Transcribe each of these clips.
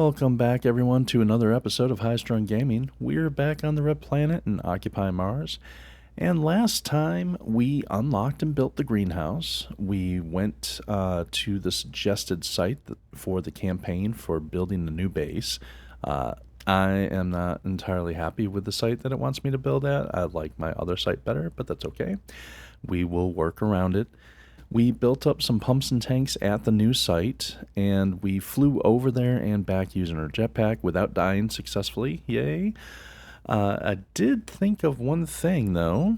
Welcome back, everyone, to another episode of High Strung Gaming. We're back on the Red Planet and Occupy Mars. And last time we unlocked and built the greenhouse. We went to the suggested site for the campaign for building the new base. I am not entirely happy with the site that it wants me to build at. I like my other site better, but that's okay. We will work around it. We built up some pumps and tanks at the new site, and we flew over there and back using our jetpack without dying successfully. Yay. I did think of one thing, though.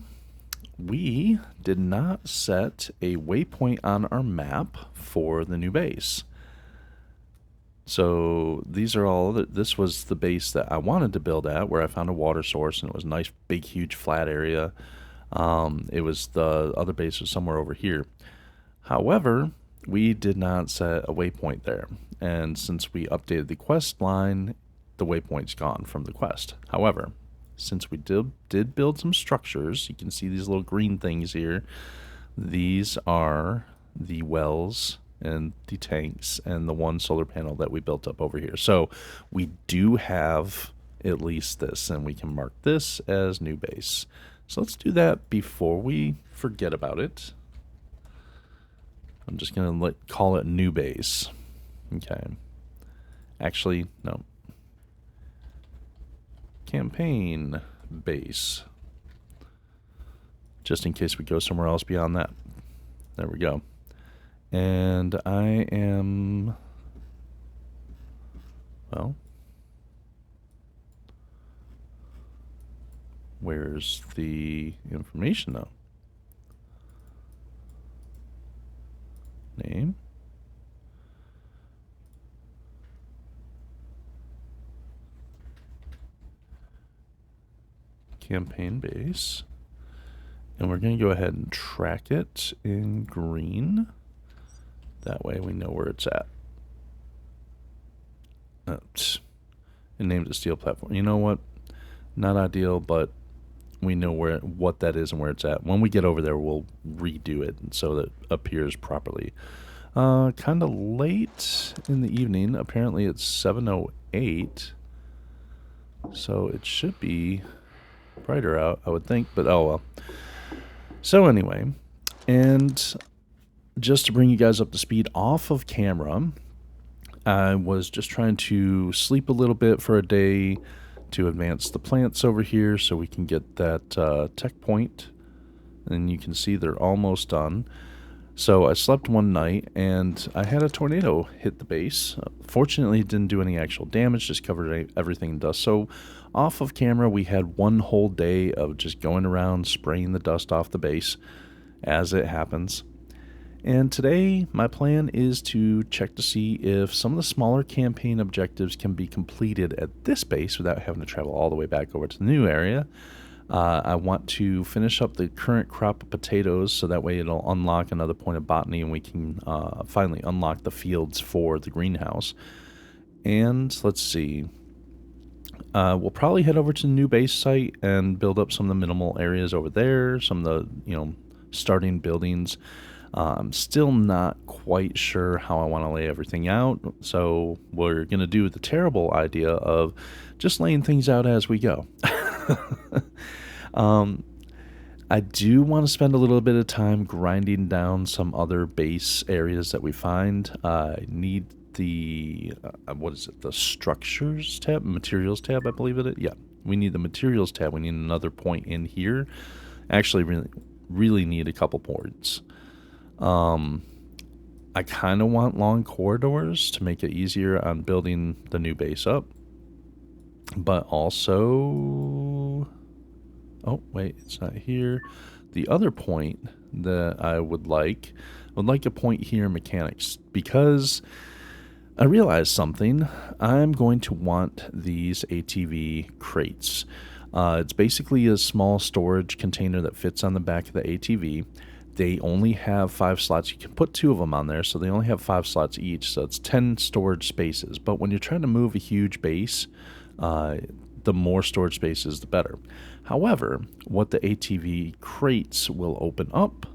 We did not set a waypoint on our map for the new base. So this was the base that I wanted to build at, where I found a water source, and it was a nice, big, huge, flat area. It was the other base was somewhere over here. However, we did not set a waypoint there, and since we updated the quest line, the waypoint's gone from the quest. However, since we did build some structures, you can see these little green things here. These are the wells and the tanks and the one solar panel that we built up over here. So we do have at least this, and we can mark this as new base. So let's do that before we forget about it. I'm just going to call it new base. Okay. Actually, no. Campaign base. Just in case we go somewhere else beyond that. There we go. And I am... Well... Where's the information, though? Name. Campaign base. And we're going to go ahead and track it in green. That way we know where it's at. And named it steel platform. You know what? Not ideal, but we know what that is and where it's at. When we get over there, we'll redo it so that it appears properly. Kind of late in the evening. Apparently it's 7:08. So it should be brighter out, I would think, but oh well. So anyway, and just to bring you guys up to speed off of camera, I was just trying to sleep a little bit for a day to advance the plants over here so we can get that tech point. And you can see they're almost done. So I slept one night and I had a tornado hit the base. Fortunately, it didn't do any actual damage, just covered everything in dust. So off of camera, we had one whole day of just going around spraying the dust off the base as it happens. And today, my plan is to check to see if some of the smaller campaign objectives can be completed at this base without having to travel all the way back over to the new area. I want to finish up the current crop of potatoes so that way it'll unlock another point of botany and we can finally unlock the fields for the greenhouse. And let's see. We'll probably head over to the new base site and build up some of the minimal areas over there, some of the, starting buildings. I'm still not quite sure how I want to lay everything out, so we're going to do the terrible idea of just laying things out as we go. I do want to spend a little bit of time grinding down some other base areas that we find. I need the, the structures tab, materials tab, I believe it is. Yeah, we need the materials tab. We need another point in here. Actually, really need a couple points. I kind of want long corridors to make it easier on building the new base up. But also... Oh, wait, it's not here. The other point that I would like a point here in mechanics, because I realized something. I'm going to want these ATV crates. It's basically a small storage container that fits on the back of the ATV. They only have 5 slots. You can put 2 of them on there, so they only have 5 slots each, so it's 10 storage spaces. But when you're trying to move a huge base, the more storage spaces, the better. However, what the ATV crates will open up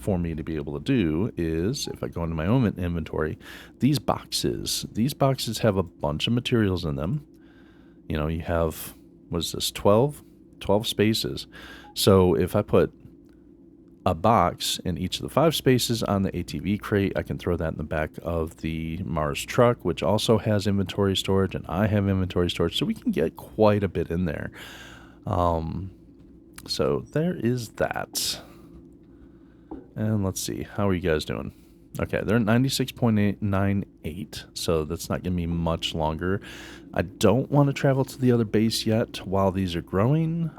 for me to be able to do is, if I go into my own inventory, these boxes have a bunch of materials in them. You know, you have, what is this, 12 spaces. So if I put a box in each of the 5 spaces on the ATV crate, I can throw that in the back of the Mars truck, which also has inventory storage, and I have inventory storage, so we can get quite a bit in there. So there is that. And let's see, how are you guys doing? Okay, they're at 96.98, so that's not going to be much longer. I don't want to travel to the other base yet while these are growing.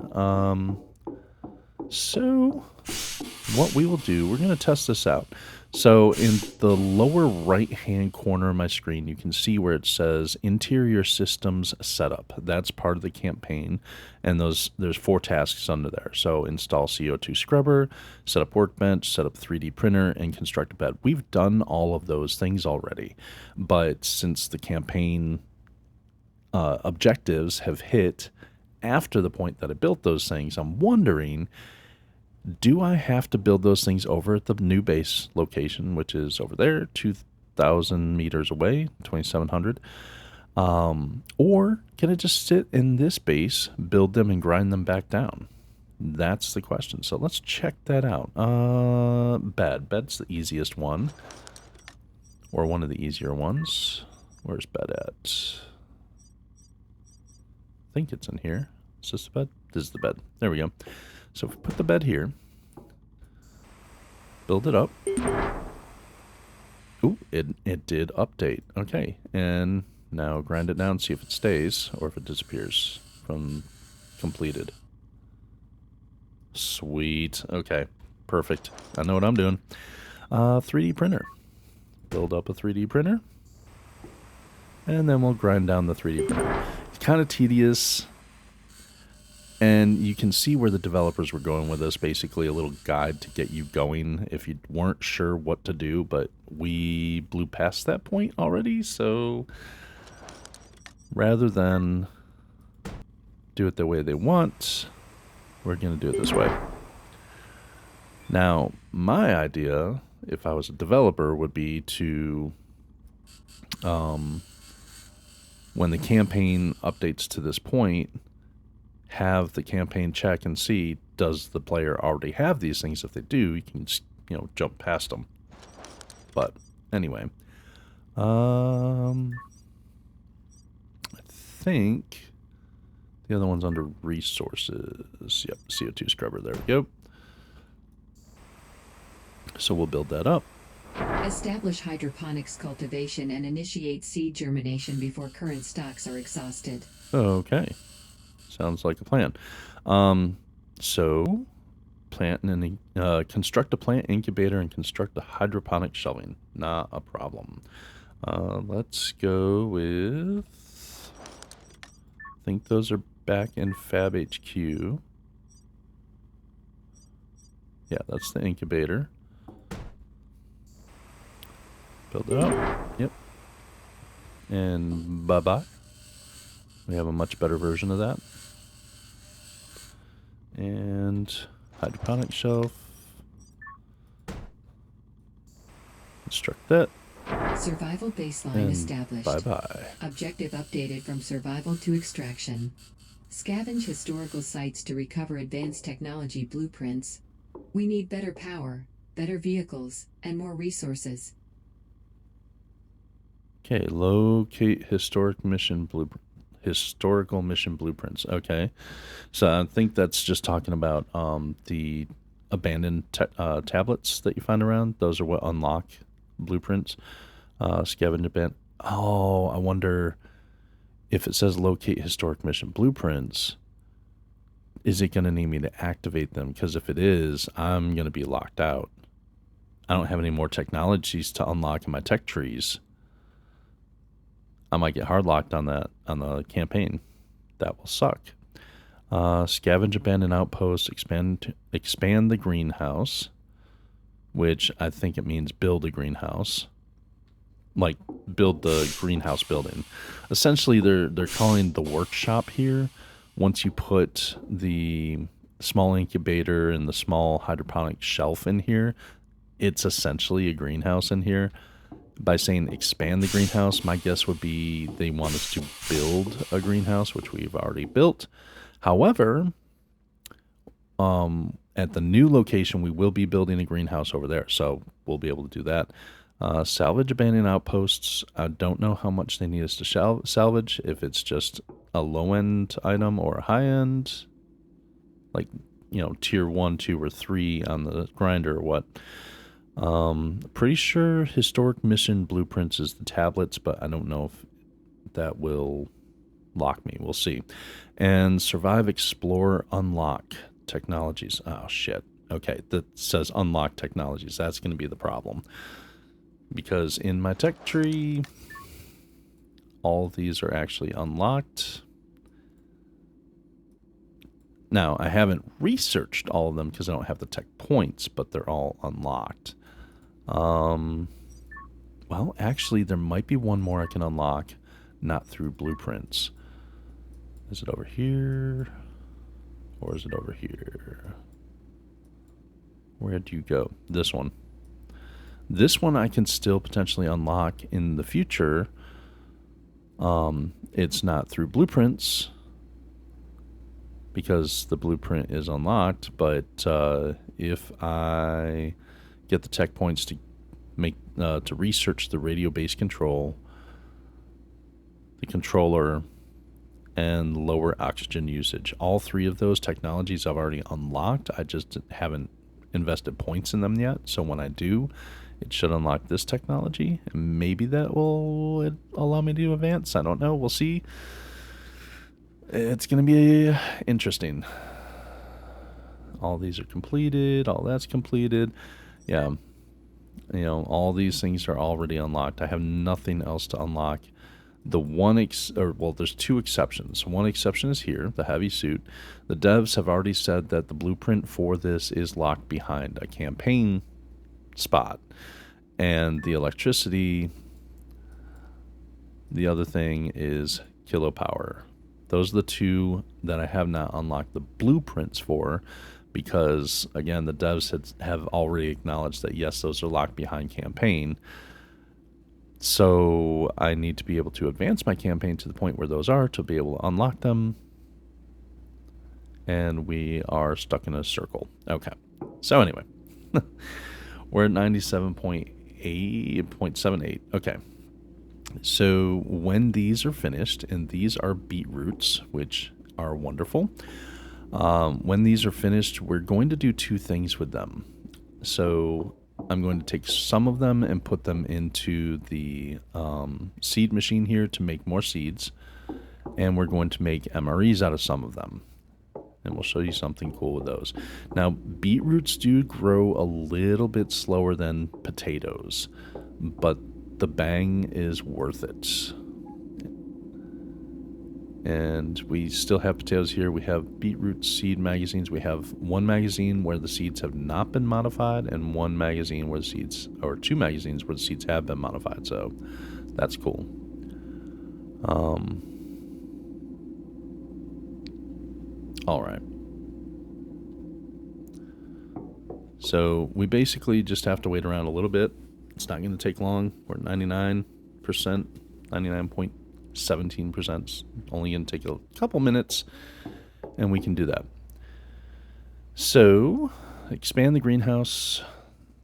So what we will do, we're going to test this out. So in the lower right-hand corner of my screen, you can see where it says Interior Systems Setup. That's part of the campaign, and there's 4 tasks under there. So install CO2 scrubber, set up workbench, set up 3D printer, and construct a bed. We've done all of those things already, but since the campaign objectives have hit after the point that I built those things, I'm wondering, do I have to build those things over at the new base location, which is over there, 2,000 meters away, 2,700? Or can I just sit in this base, build them, and grind them back down? That's the question. So let's check that out. Bed's the easiest one, or one of the easier ones. Where's bed at? I think it's in here. Is this the bed? This is the bed. There we go. So if we put the bed here, build it up. Ooh, it did update. Okay, and now grind it down, see if it stays or if it disappears from completed. Sweet. Okay, perfect. I know what I'm doing. 3D printer. Build up a 3D printer. And then we'll grind down the 3D printer. It's kind of tedious. And you can see where the developers were going with this, basically a little guide to get you going if you weren't sure what to do, but we blew past that point already, so rather than do it the way they want, we're going to do it this way. Now, my idea, if I was a developer, would be to, when the campaign updates to this point, have the campaign check and see, does the player already have these things? If they do, you can just, jump past them. But anyway, I think the other one's under resources. Yep, CO2 scrubber. There we go. So we'll build that up. Establish hydroponics cultivation and initiate seed germination before current stocks are exhausted. Okay. Sounds like a plan. So, construct a plant incubator and construct a hydroponic shelving. Not a problem. Let's go with, I think those are back in Fab HQ. Yeah, that's the incubator. Build it up. Yep. And bye-bye. We have a much better version of that. And hydroponic shelf. Construct that. Survival baseline And established. bye-bye. Objective updated from survival to extraction. Scavenge historical sites to recover advanced technology blueprints. We need better power, better vehicles, and more resources. Okay, locate historical mission blueprints. Okay, so I think that's just talking about the abandoned tablets that you find around. Those are what unlock blueprints. Scavenge abandoned. Oh, I wonder if it says locate historic mission blueprints, is it going to need me to activate them? Because if it is, I'm going to be locked out. I don't have any more technologies to unlock in my tech trees. I might get hard locked on that on the campaign. That will suck. Scavenge abandoned outposts, expand the greenhouse, which I think it means build a greenhouse. Like build the greenhouse building. Essentially, they're calling the workshop here. Once you put the small incubator and the small hydroponic shelf in here, it's essentially a greenhouse in here. By saying expand the greenhouse, my guess would be they want us to build a greenhouse, which we've already built. However, at the new location, we will be building a greenhouse over there, so we'll be able to do that. Salvage abandoned outposts. I don't know how much they need us to salvage, if it's just a low-end item or a high-end, like, tier 1, 2, or 3 on the grinder or what. Pretty sure historic mission blueprints is the tablets, but I don't know if that will lock me. We'll see. And survive, explore, unlock technologies. Oh, shit. Okay, that says unlock technologies. That's going to be the problem. Because in my tech tree, all of these are actually unlocked. Now, I haven't researched all of them because I don't have the tech points, but they're all unlocked. Well, actually, there might be one more I can unlock, not through blueprints. Is it over here? Or is it over here? Where do you go? This one. This one I can still potentially unlock in the future. It's not through blueprints because the blueprint is unlocked, but if I get the tech points to make to research the radio base control, the controller, and lower oxygen usage. All 3 of those technologies I've already unlocked. I just haven't invested points in them yet. So when I do, it should unlock this technology. And maybe that will allow me to advance. I don't know. We'll see. It's going to be interesting. All these are completed. All that's completed. Yeah. All these things are already unlocked. I have nothing else to unlock. The one, there's 2 exceptions. One exception is here, the heavy suit. The devs have already said that the blueprint for this is locked behind a campaign spot. And the electricity, the other thing is kilopower. Those are the 2 that I have not unlocked the blueprints for because, again, the devs have already acknowledged that, yes, those are locked behind campaign. So I need to be able to advance my campaign to the point where those are to be able to unlock them. And we are stuck in a circle. Okay. So anyway, we're at 97.78. Okay. So when these are finished, and these are beetroots, which are wonderful. When these are finished, we're going to do 2 things with them. So I'm going to take some of them and put them into the seed machine here to make more seeds. And we're going to make MREs out of some of them. And we'll show you something cool with those. Now, beetroots do grow a little bit slower than potatoes, but the bang is worth it. And we still have potatoes here. We have beetroot seed magazines. We have 1 magazine where the seeds have not been modified, and 1 magazine where the seeds, or 2 magazines where the seeds have been modified. So that's cool. All right. So we basically just have to wait around a little bit. It's not going to take long. We're at 99%, 99.17%. Only going to take a couple minutes, and we can do that. So, expand the greenhouse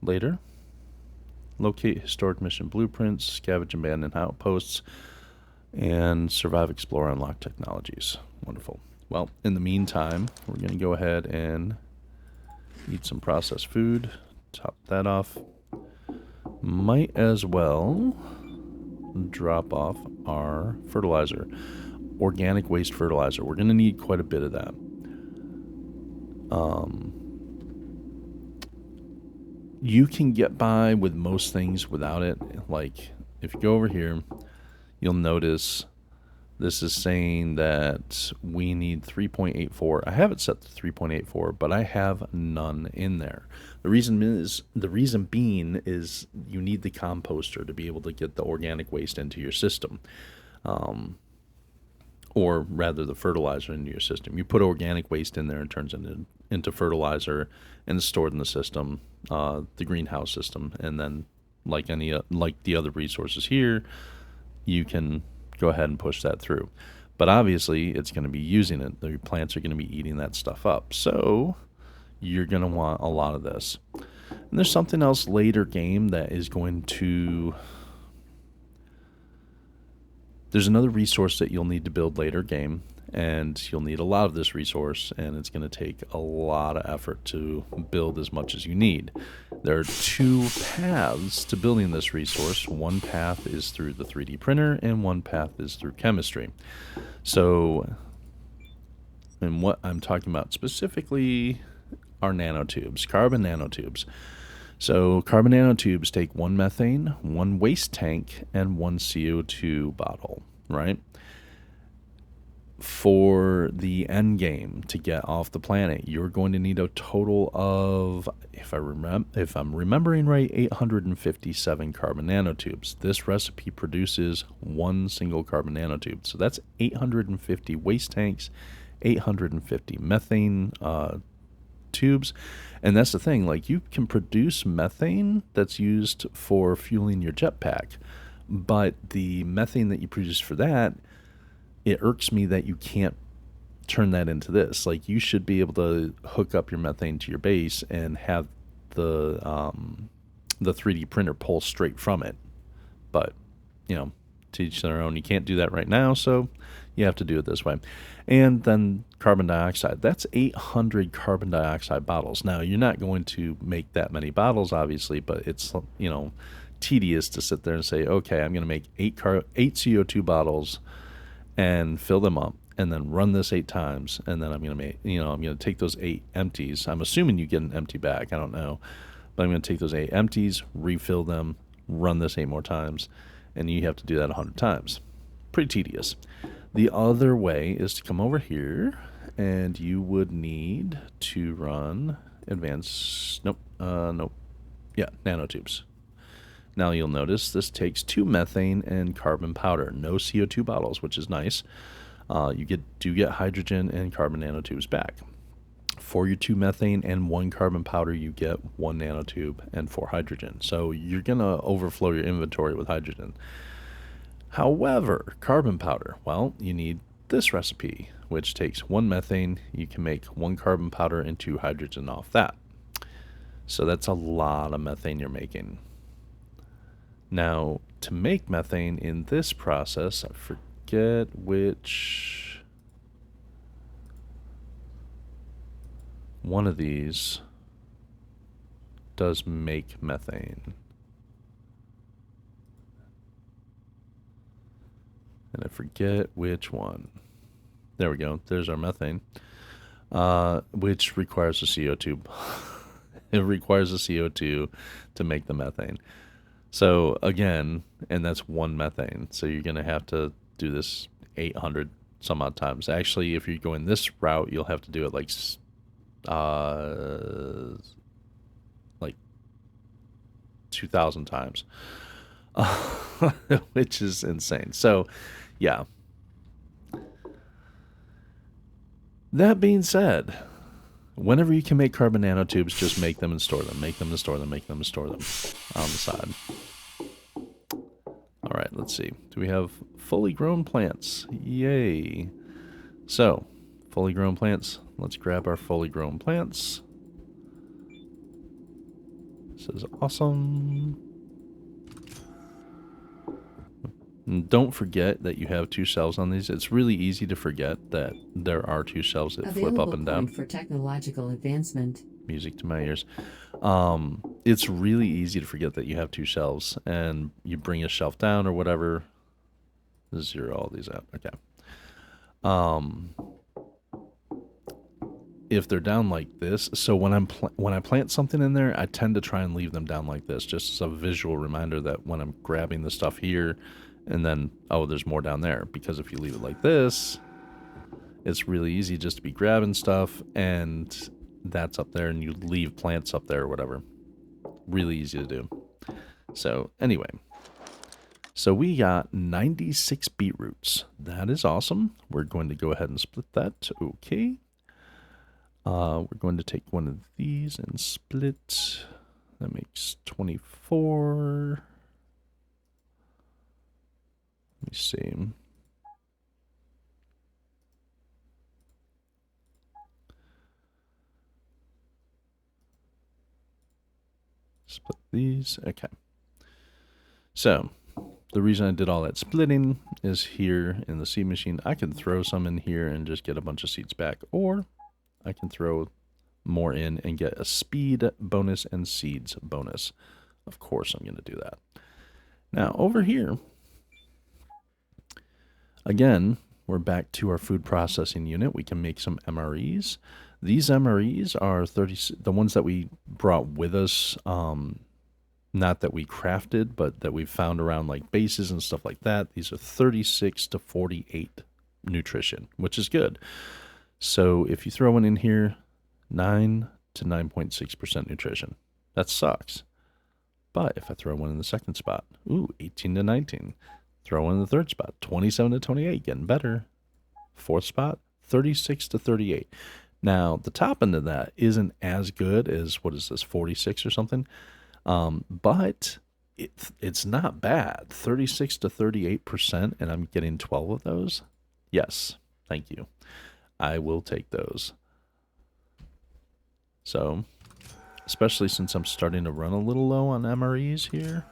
later. Locate historic mission blueprints, scavenge abandoned outposts, and survive, explore, unlock technologies. Wonderful. Well, in the meantime, we're going to go ahead and eat some processed food. Top that off. Might as well drop off our fertilizer. Organic waste fertilizer. We're going to need quite a bit of that. You can get by with most things without it. Like, if you go over here, you'll notice this is saying that we need 3.84. I have it set to 3.84, but I have none in there. The reason being is you need the composter to be able to get the organic waste into your system. or rather the fertilizer into your system. You put organic waste in there and turns it into fertilizer and it's stored in the system, the greenhouse system, and then like the other resources here, you can go ahead and push that through. But obviously, it's going to be using it. The plants are going to be eating that stuff up. So you're going to want a lot of this. And there's something else later game that is going to... There's another resource that you'll need to build later game, and you'll need a lot of this resource, and it's going to take a lot of effort to build as much as you need. There are two paths to building this resource. One path is through the 3D printer, and one path is through chemistry. So, and what I'm talking about specifically are nanotubes, carbon nanotubes. So carbon nanotubes take 1 methane, 1 waste tank, and 1 CO2 bottle, right? For the end game to get off the planet, you're going to need a total of, if I'm remembering right, 857 carbon nanotubes. This recipe produces 1 single carbon nanotube. So that's 850 waste tanks, 850 methane tubes. And that's the thing, like, you can produce methane that's used for fueling your jetpack, but the methane that you produce for that, it irks me that you can't turn that into this. Like, you should be able to hook up your methane to your base and have the 3D printer pull straight from it. But, you know, to each their own. You can't do that right now, so you have to do it this way. And then carbon dioxide. That's 800 carbon dioxide bottles. Now, you're not going to make that many bottles, obviously, but it's, you know, tedious to sit there and say, okay, I'm going to make 8 CO2 bottles and fill them up and then run this 8 times. And then I'm going to make, you know, I'm going to take those 8 empties. I'm assuming you get an empty back. I don't know. But I'm going to take those 8 empties, refill them, run this 8 more times. And you have to do that 100 times. Pretty tedious. The other way is to come over here, and you would need to run nanotubes. Now you'll notice this takes 2 methane and carbon powder, no CO2 bottles, which is nice. You do get hydrogen and carbon nanotubes back. For your 2 methane and 1 carbon powder, you get 1 nanotube and 4 hydrogen. So you're going to overflow your inventory with hydrogen. However, carbon powder, well, you need this recipe, which takes 1 methane. You can make 1 carbon powder and 2 hydrogen off that. So that's a lot of methane you're making. Now, to make methane in this process, I forget which one of these does make methane. And I forget which one. There we go. There's our methane, which requires a CO2. It requires a CO2 to make the methane. So again, and that's 1 methane. So you're going to have to do this 800 some odd times. Actually, if you're going this route, you'll have to do it like 2,000 times, which is insane. So, yeah. That being said, whenever you can make carbon nanotubes, just make them and store them. Make them and store them. Make them and store them on the side. All right, let's see. Do we have fully grown plants? Yay. So, fully grown plants. Let's grab our fully grown plants. This is awesome. And don't forget that you have 2 shelves on these. It's really easy to forget that there are 2 shelves that flip up and down. For technological advancement. Music to my ears. It's really easy to forget that you have 2 shelves, and you bring a shelf down or whatever. Zero all these out. Okay. If they're down like this, so when I plant something in there, I tend to try and leave them down like this, just as a visual reminder that when I'm grabbing the stuff here, and then, oh, there's more down there. Because if you leave it like this, it's really easy just to be grabbing stuff, and that's up there, and you leave plants up there or whatever. Really easy to do. So, anyway, So we got 96 beetroots. That is awesome. We're going to go ahead and split that. Okay. We're going to take one of these and split. That makes 24. Let me see. Split these. Okay. So the reason I did all that splitting is here in the seed machine, I can throw some in here and just get a bunch of seeds back, or I can throw more in and get a speed bonus and seeds bonus. Of course, I'm going to do that. Now, over here, again, we're back to our food processing unit. We can make some MREs. These MREs are the ones that we brought with us, not that we crafted, but that we found around like bases and stuff like that. These are 36 to 48 nutrition, which is good. So if you throw one in here, 9 to 9.6% nutrition. That sucks. But if I throw one in the second spot, 18 to 19. Throw one in the third spot, 27 to 28, getting better. Fourth spot, 36 to 38. Now, the top end of that isn't as good as, what is this, 46 or something? But it's not bad. 36 to 38%, and I'm getting 12 of those. Yes, thank you. I will take those. So, especially since I'm starting to run a little low on MREs here.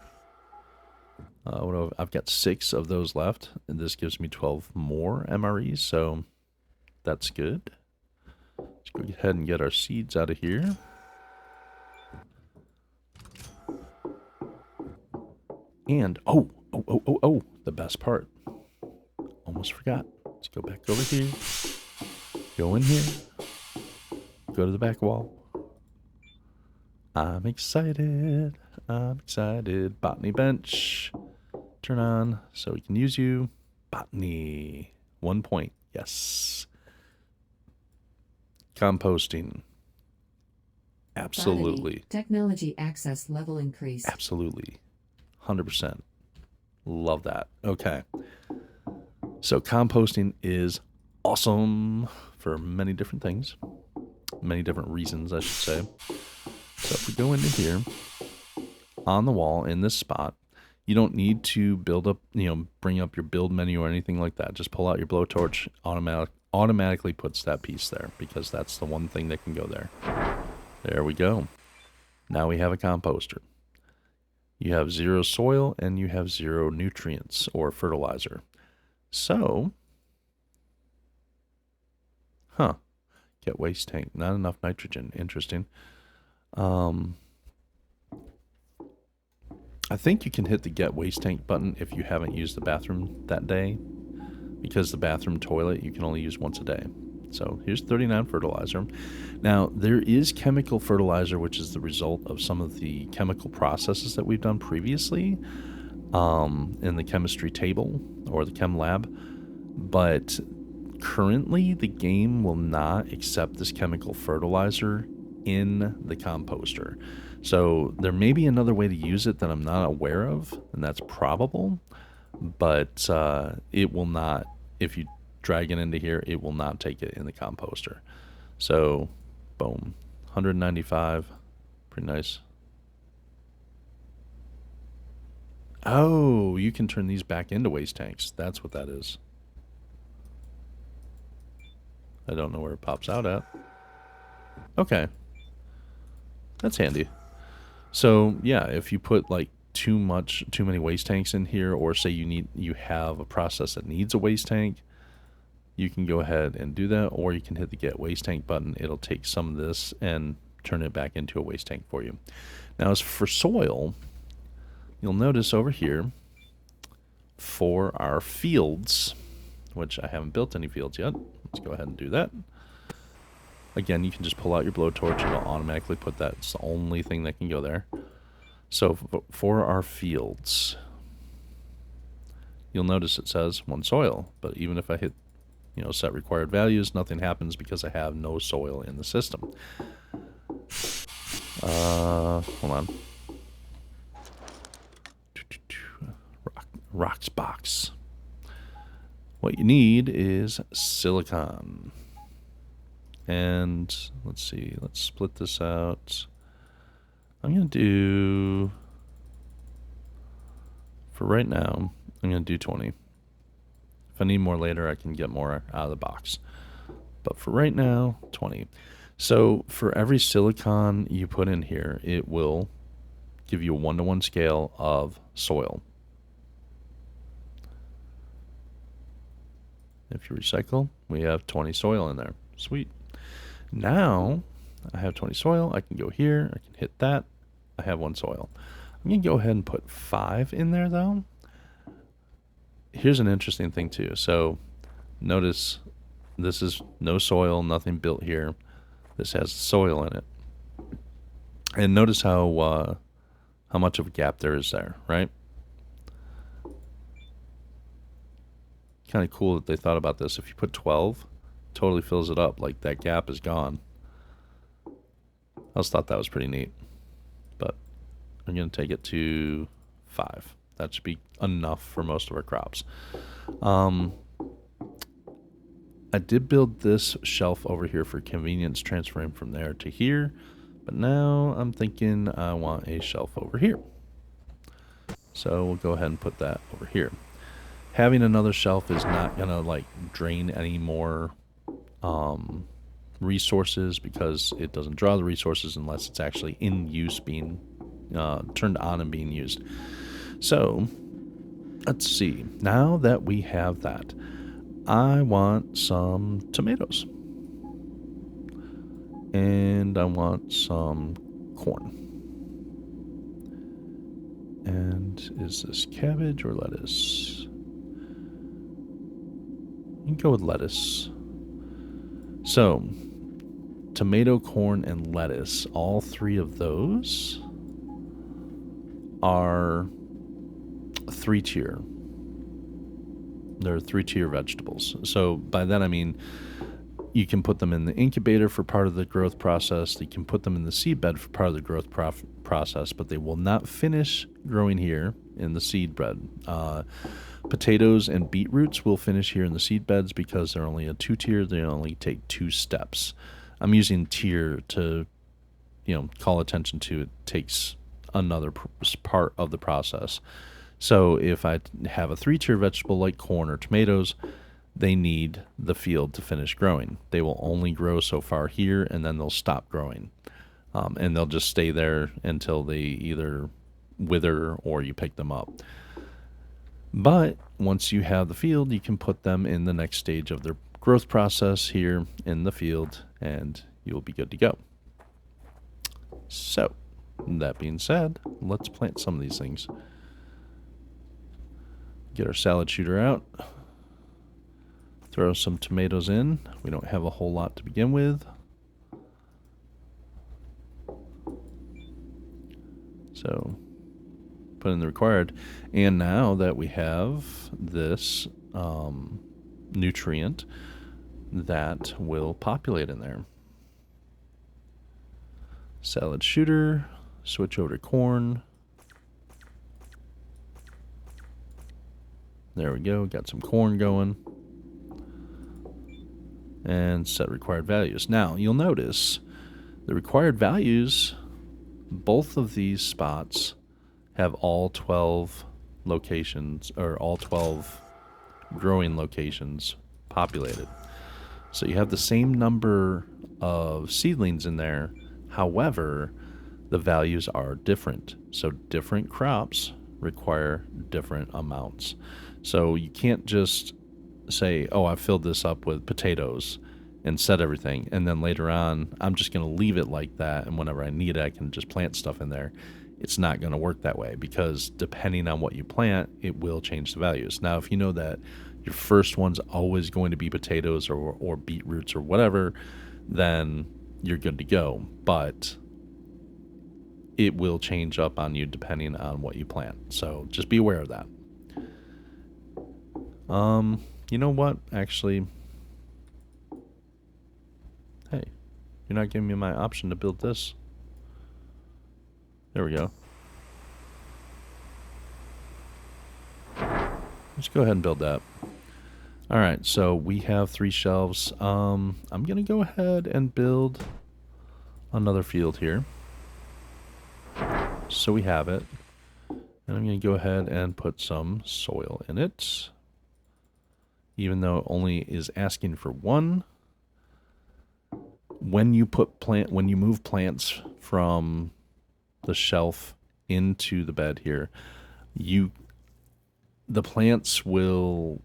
I've got 6 of those left, and this gives me 12 more MREs, so that's good. Let's go ahead and get our seeds out of here. And, the best part. Almost forgot. Let's go back over here. Go in here. Go to the back wall. I'm excited. I'm excited. Botany bench. Turn on so we can use you. Botany. 1 point. Yes. Composting. Absolutely. Botany. Technology access level increase. Absolutely. 100%. Love that. Okay. So composting is awesome for many different things. Many different reasons, I should say. So if we go into here, on the wall in this spot, you don't need to build up, bring up your build menu or anything like that. Just pull out your blowtorch, automatically puts that piece there because that's the one thing that can go there. There we go. Now we have a composter. You have 0 soil and you have 0 nutrients or fertilizer. So, get waste tank. Not enough nitrogen. Interesting. I think you can hit the get waste tank button if you haven't used the bathroom that day, because the bathroom toilet you can only use once a day. So here's 39 fertilizer. Now there is chemical fertilizer, which is the result of some of the chemical processes that we've done previously in the chemistry table or the chem lab, but currently the game will not accept this chemical fertilizer in the composter. So there may be another way to use it that I'm not aware of, and that's probable, but it will not, if you drag it into here, it will not take it in the composter. So, boom, 195, pretty nice. Oh, you can turn these back into waste tanks. That's what that is. I don't know where it pops out at. Okay. That's handy. So, yeah, if you put like too many waste tanks in here, or say you have a process that needs a waste tank, you can go ahead and do that, or you can hit the get waste tank button. It'll take some of this and turn it back into a waste tank for you. Now, as for soil, you'll notice over here for our fields, which I haven't built any fields yet. Let's go ahead and do that. Again, you can just pull out your blowtorch. It'll automatically put that. It's the only thing that can go there. So for our fields, you'll notice it says 1 soil. But even if I hit, set required values, nothing happens because I have no soil in the system. Hold on. Box. What you need is silicon. And let's see, let's split this out. I'm going to do, for right now, I'm going to do 20. If I need more later, I can get more out of the box. But for right now, 20. So for every silicon you put in here, it will give you a 1-to-1 scale of soil. If you recycle, we have 20 soil in there. Sweet. Now I have 20 soil. I can go here. I can hit that. I have 1 soil. I'm going to go ahead and put 5 in there, though. Here's an interesting thing, too. So notice this is no soil, nothing built here. This has soil in it. And notice how much of a gap there is there, right? Kind of cool that they thought about this. If you put 12, totally fills it up. Like that gap is gone. I just thought that was pretty neat. But I'm going to take it to 5. That should be enough for most of our crops. I did build this shelf over here for convenience, transferring from there to here. But now I'm thinking I want a shelf over here. So we'll go ahead and put that over here. Having another shelf is not going to like drain any more resources, because it doesn't draw the resources unless it's actually in use, being turned on and being used. So let's see. Now that we have that, I want some tomatoes. And I want some corn. And is this cabbage or lettuce? You can go with lettuce. So, tomato, corn, and lettuce, all 3 of those are 3-tier. They're 3-tier vegetables. So by that I mean you can put them in the incubator for part of the growth process. You can put them in the seed bed for part of the growth process, but they will not finish growing here in the seed bed. Potatoes and beetroots will finish here in the seed beds because they're only a 2-tier. They only take 2 steps. I'm using tier to, call attention to it takes another part of the process. So if I have a 3-tier vegetable like corn or tomatoes, they need the field to finish growing. They will only grow so far here, and then they'll stop growing. And they'll just stay there until they either wither or you pick them up. But once you have the field, you can put them in the next stage of their growth process here in the field, and you'll be good to go. So, that being said, let's plant some of these things. Get our salad shooter out. Throw some tomatoes in. We don't have a whole lot to begin with. So, put in the required. And now that we have this nutrient, that will populate in there. Salad shooter. Switch over to corn. There we go. Got some corn going. And set required values. Now, you'll notice the required values, both of these spots have all 12 locations, or all 12 growing locations populated. So you have the same number of seedlings in there. However, the values are different. So different crops require different amounts. So you can't just say, oh, I filled this up with potatoes and set everything, and then later on I'm just going to leave it like that, and whenever I need it I can just plant stuff in there. It's not going to work that way, because depending on what you plant, it will change the values. Now, if you know that your first one's always going to be potatoes or beetroots or whatever, then you're good to go. But it will change up on you depending on what you plant. So just be aware of that. You know what? Actually, hey, you're not giving me my option to build this. There we go. Let's go ahead and build that. All right, so we have 3 shelves. I'm going to go ahead and build another field here. So we have it. And I'm going to go ahead and put some soil in it. Even though it only is asking for 1. When you move plants from the shelf into the bed here, the plants will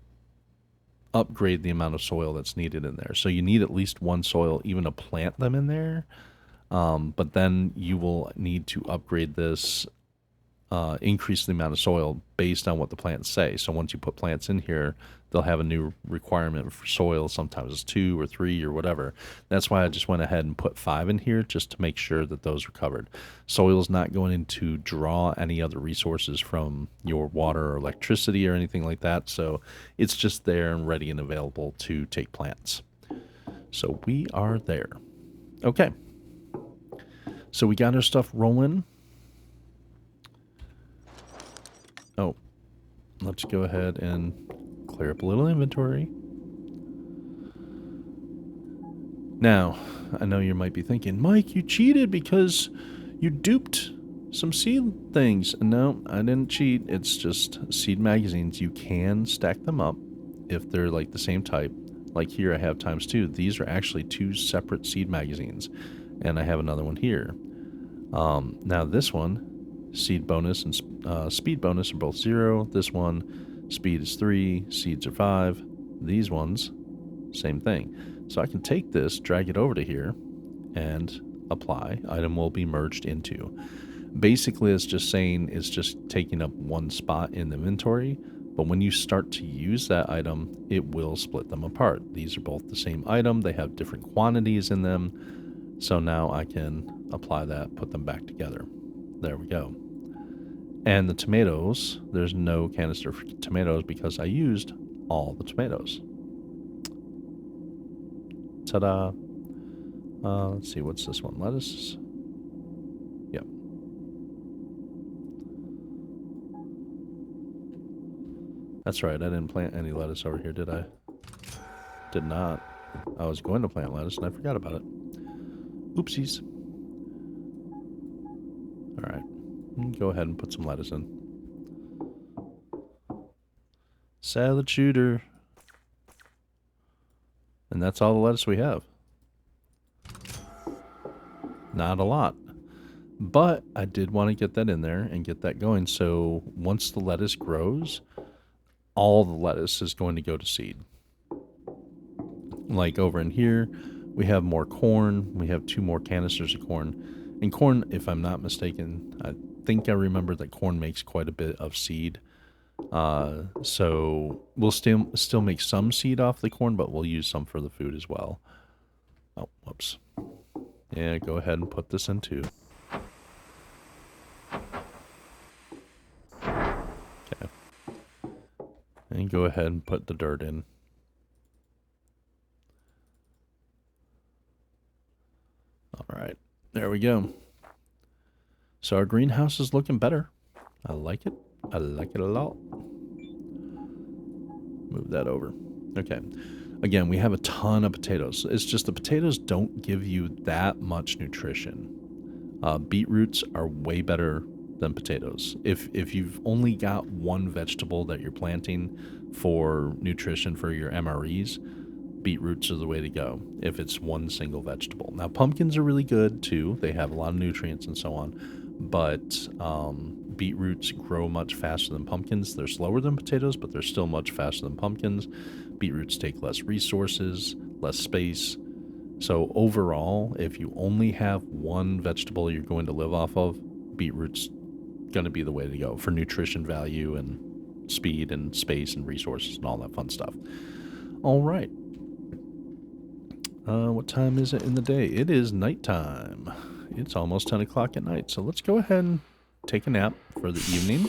upgrade the amount of soil that's needed in there. So you need at least 1 soil even to plant them in there. But then you will need to upgrade this, increase the amount of soil based on what the plants say. So once you put plants in here, they'll have a new requirement for soil. Sometimes it's 2 or 3 or whatever. That's why I just went ahead and put 5 in here just to make sure that those are covered. Soil is not going to draw any other resources from your water or electricity or anything like that. So it's just there and ready and available to take plants. So we are there. Okay. So we got our stuff rolling. Oh, let's go ahead and clear up a little inventory. Now, I know you might be thinking, Mike, you cheated because you duped some seed things. No, I didn't cheat. It's just seed magazines. You can stack them up if they're like the same type. Like here I have ×2. These are actually 2 separate seed magazines. And I have another one here. Now this one, seed bonus and speed bonus are both 0. This one, speed is 3, seeds are 5. These ones, same thing. So I can take this, drag it over to here, and apply. Item will be merged into. Basically, it's just saying it's just taking up 1 spot in the inventory, but when you start to use that item, it will split them apart. These are both the same item. They have different quantities in them. So now I can apply that, put them back together. There we go. And the tomatoes, there's no canister for tomatoes because I used all the tomatoes. Ta-da. Let's see, what's this one? Lettuce? Yep. That's right, I didn't plant any lettuce over here, did I? Did not. I was going to plant lettuce and I forgot about it. Oopsies. Alright. Go ahead and put some lettuce in. Salad shooter. And that's all the lettuce we have. Not a lot. But I did want to get that in there and get that going. So once the lettuce grows, all the lettuce is going to go to seed. Like over in here, we have more corn. We have 2 more canisters of corn. And corn, if I'm not mistaken, I think I remember that corn makes quite a bit of seed. So we'll still make some seed off the corn, but we'll use some for the food as well. Oh, whoops. Yeah, go ahead and put this in too. Okay. And go ahead and put the dirt in. Alright, there we go. So our greenhouse is looking better. I like it. I like it a lot. Move that over. Okay. Again, we have a ton of potatoes. It's just the potatoes don't give you that much nutrition. Beetroots are way better than potatoes. If you've only got 1 vegetable that you're planting for nutrition for your MREs, beetroots are the way to go if it's 1 single vegetable. Now, pumpkins are really good too. They have a lot of nutrients and so on. But beetroots grow much faster than pumpkins. They're slower than potatoes, but they're still much faster than pumpkins. Beetroots take less resources, less space. So overall, if you only have 1 vegetable you're going to live off of, beetroot's going to be the way to go for nutrition value and speed and space and resources and all that fun stuff. All right. What time is it in the day? It is nighttime. It's almost 10 o'clock at night. So let's go ahead and take a nap for the evening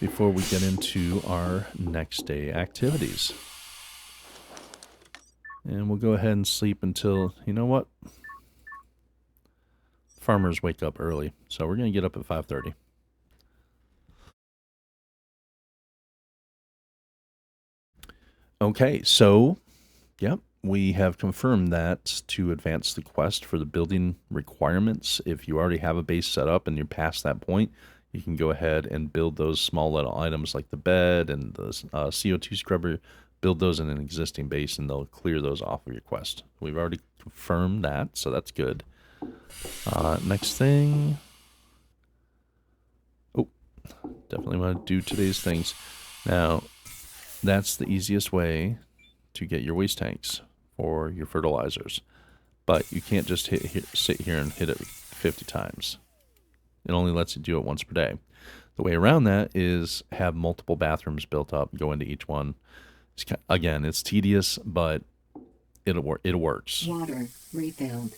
before we get into our next day activities. And we'll go ahead and sleep until, you know what? Farmers wake up early. So we're going to get up at 5:30. Okay, so, yep, we have confirmed that to advance the quest for the building requirements, if you already have a base set up and you're past that point, you can go ahead and build those small little items like the bed and the CO2 scrubber, build those in an existing base, and they'll clear those off of your quest. We've already confirmed that, so that's good. Next thing. Oh, definitely want to do today's things. Now, that's the easiest way to get your waste tanks for your fertilizers. But you can't just sit here and hit it 50 times. It only lets you do it once per day. The way around that is have multiple bathrooms built up, go into each one. Again, it's tedious, but it works. Water refilled.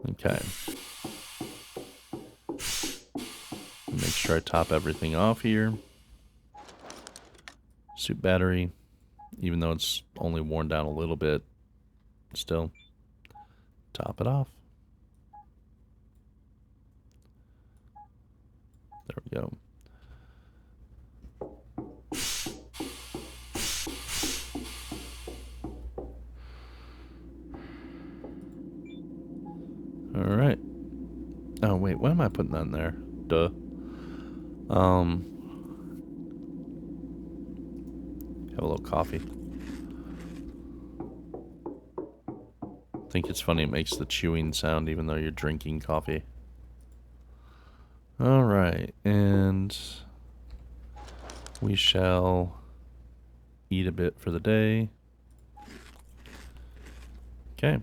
Okay. Make sure I top everything off here. Suit battery, even though it's only worn down a little bit, still top it off. There we go. All right. Oh wait, why am I putting that in there? Duh. Have a little coffee. I think it's funny it makes the chewing sound even though you're drinking coffee. All right, and we shall eat a bit for the day. Okay.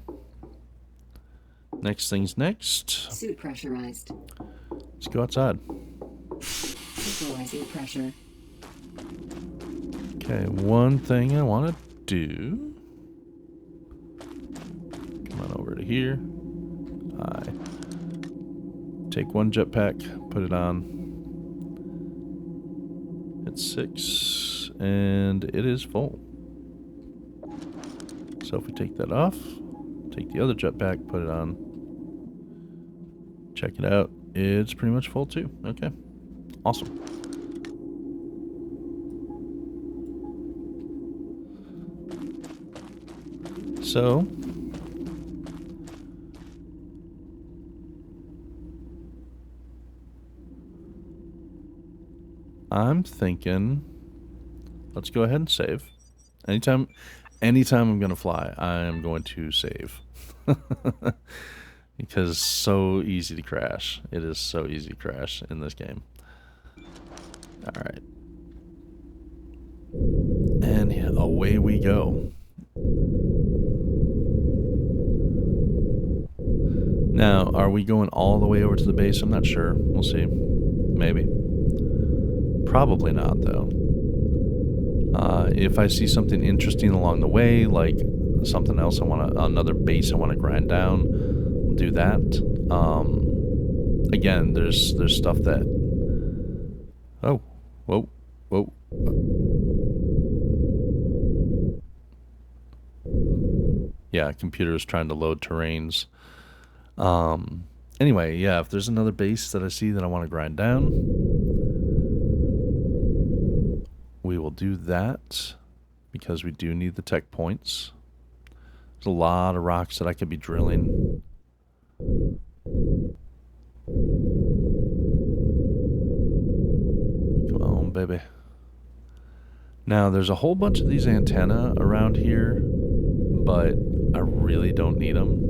Next thing's next. Suit pressurized. Let's go outside. Equalizing pressure. Okay, one thing I want to do. Come on over to here. Take one jetpack, put it on. It's 6, and it is full. So if we take that off, take the other jetpack, put it on. Check it out. It's pretty much full too. Okay. Awesome. So, I'm thinking, let's go ahead and save. Anytime I'm going to fly, I am going to save. Because it's so easy to crash. It is so easy to crash in this game. Alright. And away we go. Now, are we going all the way over to the base? I'm not sure. We'll see. Maybe. Probably not, though. If I see something interesting along the way, like something else another base I want to grind down, we'll do that. Again, there's stuff that... Oh. Whoa. Whoa. Yeah, computer is trying to load terrains. Anyway, yeah, if there's another base that I see that I want to grind down, we will do that because we do need the tech points. There's a lot of rocks that I could be drilling. Come on, baby. Now, there's a whole bunch of these antenna around here, but I really don't need them.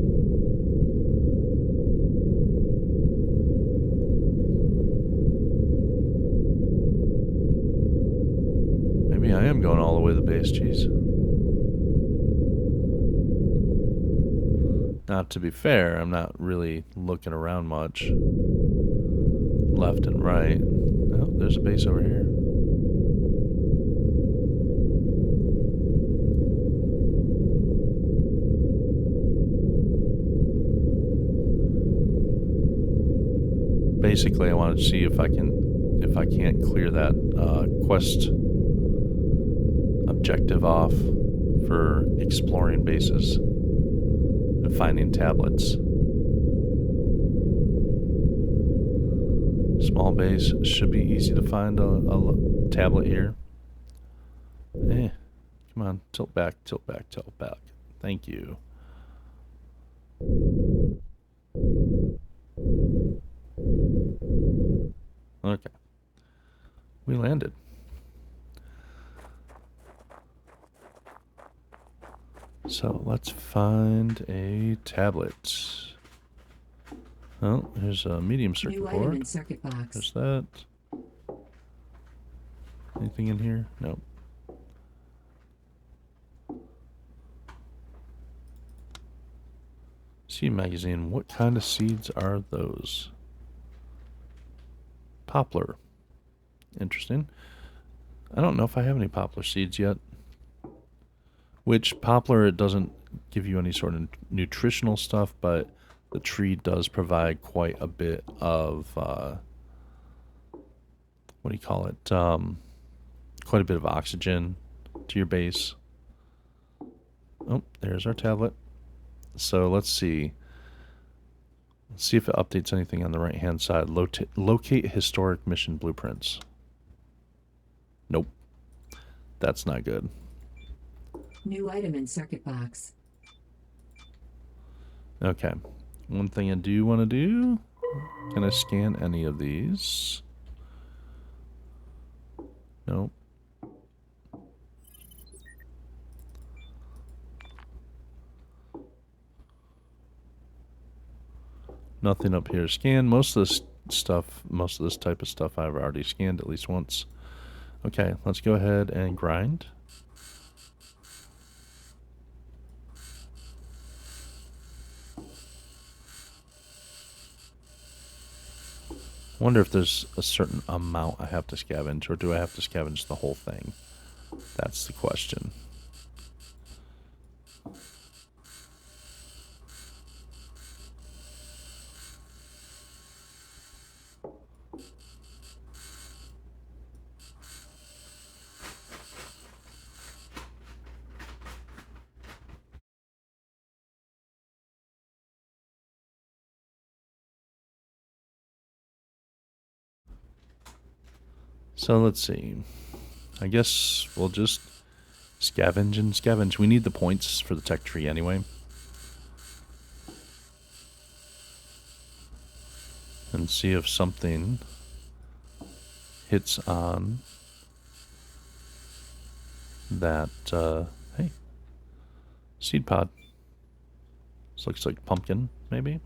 Maybe I am going all the way to the base, geez. Now, to be fair, I'm not really looking around much. Left and right. Oh, there's a base over here. Basically, I wanted to see if I can't clear that quest objective off for exploring bases and finding tablets. Small base should be easy to find a tablet here. Come on, tilt back, tilt back, tilt back. Thank you. Okay. We landed. So let's find a tablet. Oh, here's a medium circuit New item board. in circuit box. There's that. Anything in here? Nope. Seed magazine. What kind of seeds are those? Poplar. Interesting. I don't know if I have any poplar seeds yet. Which poplar, it doesn't give you any sort of nutritional stuff, but the tree does provide quite a bit of what do you call it? Quite a bit of oxygen to your base. Oh, there's our tablet. So let's see. Let's see if it updates anything on the right hand side. Locate historic mission blueprints. Nope. That's not good. New item in circuit box. Okay. One thing I do want to do. Can I scan any of these? Nope. Nothing up here. Scan. Most of this stuff, most of this type of stuff I've already scanned at least once. Okay, let's go ahead and grind. Wonder if there's a certain amount I have to scavenge, or do I have to scavenge the whole thing? That's the question. So let's see. I guess we'll just scavenge and scavenge. We need the points for the tech tree anyway. And see if something hits on that, hey, seed pod. This looks like pumpkin, maybe?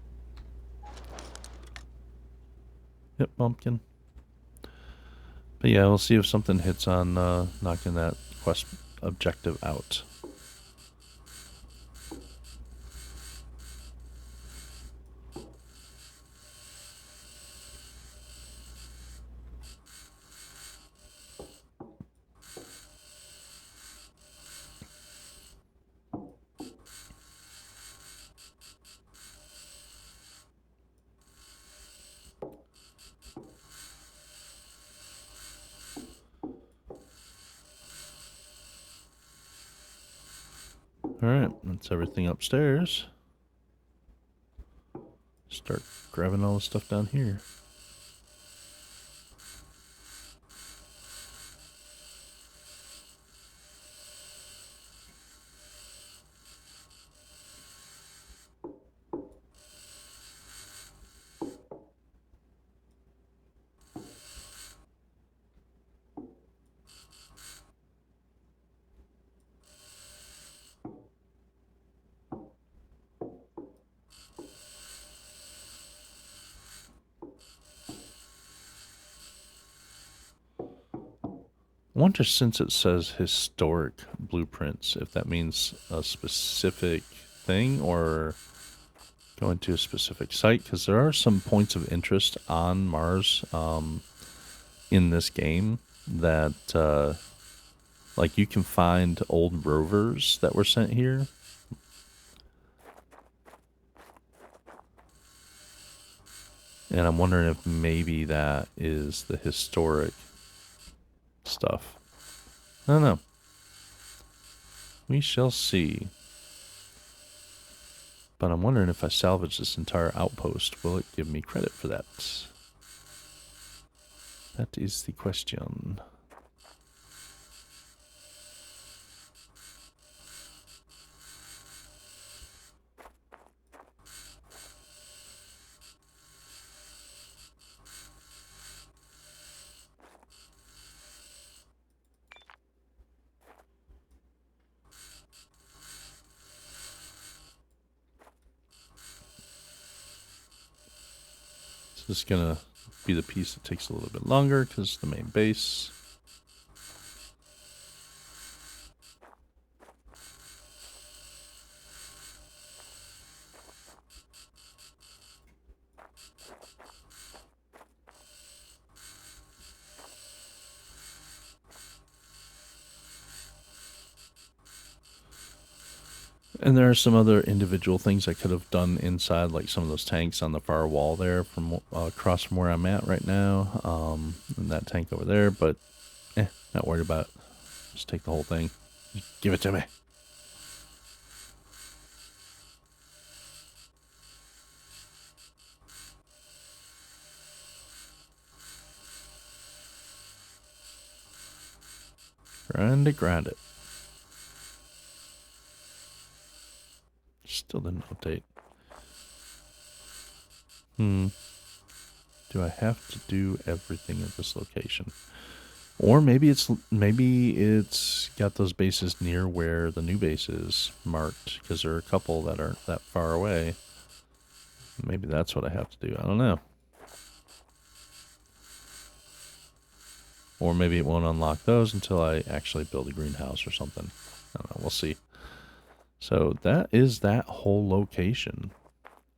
Yep, pumpkin. But yeah, we'll see if something hits on knocking that quest objective out. Alright, that's everything upstairs. Start grabbing all the stuff down here. I wonder, since it says historic blueprints, if that means a specific thing or going to a specific site, because there are some points of interest on Mars in this game that, like, you can find old rovers that were sent here. And I'm wondering if maybe that is the historic stuff. I don't know. We shall see. But I'm wondering if I salvage this entire outpost, will it give me credit for that? That is the question. This is going to be the piece that takes a little bit longer because it's the main base. And there are some other individual things I could have done inside, like some of those tanks on the far wall there from across from where I'm at right now. And that tank over there, but not worried about it. Just take the whole thing. Just give it to me. Grind it, grind it. Still didn't update. Do I have to do everything at this location? Or maybe it's got those bases near where the new base is marked, because there are a couple that aren't that far away. Maybe that's what I have to do. I don't know. Or maybe it won't unlock those until I actually build a greenhouse or something. I don't know. We'll see. So that is that whole location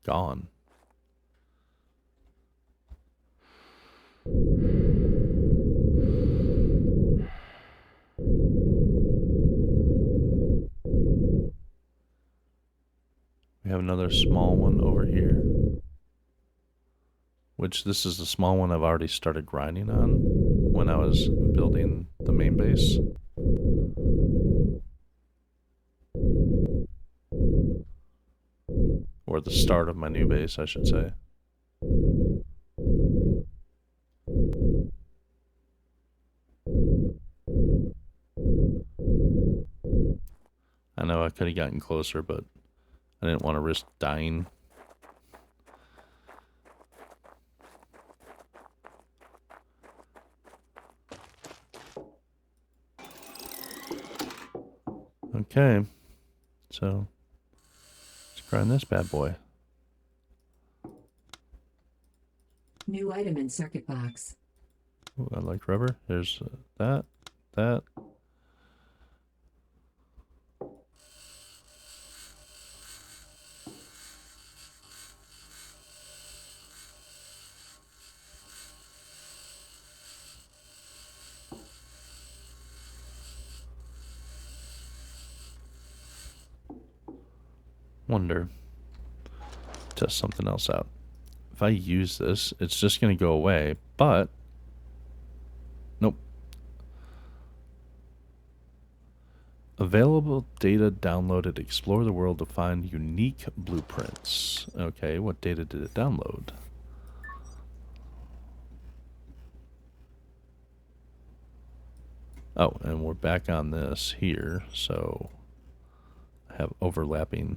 gone. We have another small one over here. Which this is the small one I've already started grinding on when I was building the main base. Or the start of my new base, I should say. I know I could have gotten closer, but I didn't want to risk dying. Okay, so let's grind this bad boy. New item in circuit box. Ooh, I like rubber. There's that. Wonder. Test something else out. If I use this, it's just going to go away, but nope. Available data downloaded. Explore the world to find unique blueprints. Okay, what data did it download? Oh, and we're back on this here, so I have overlapping.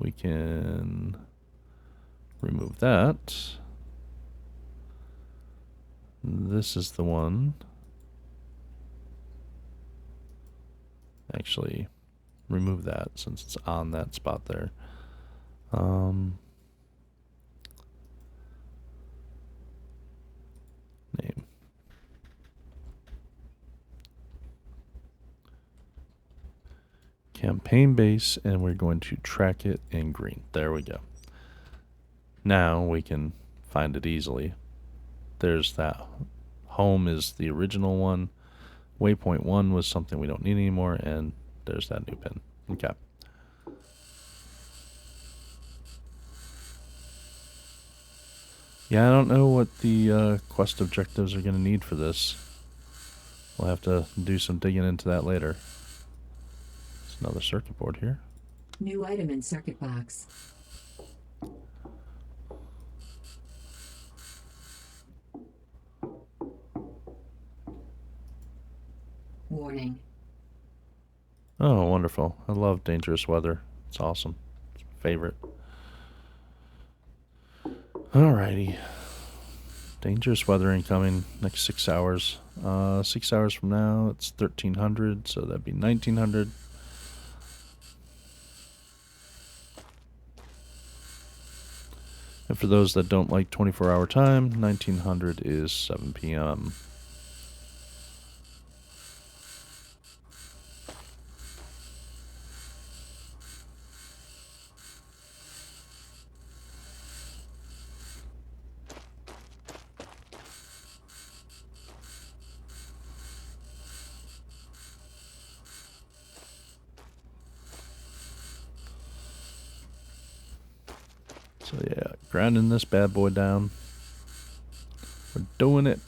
We can remove that. This is the one. Actually, remove that since it's on that spot there. Name. Campaign base, and we're going to track it in green. There we go. Now we can find it easily. There's that. Home is the original one. Waypoint 1 was something we don't need anymore, and there's that new pin. Okay. Yeah, I don't know what the quest objectives are going to need for this. We'll have to do some digging into that later. There's another circuit board here. New item in circuit box. Warning. Oh, wonderful. I love dangerous weather. It's awesome. It's my favorite. Alrighty. Dangerous weather incoming next 6 hours. 6 hours from now, it's 1300, so that'd be 1900. And for those that don't like 24-hour time, 1900 is 7 p.m. So yeah, grinding this bad boy down. We're doing it.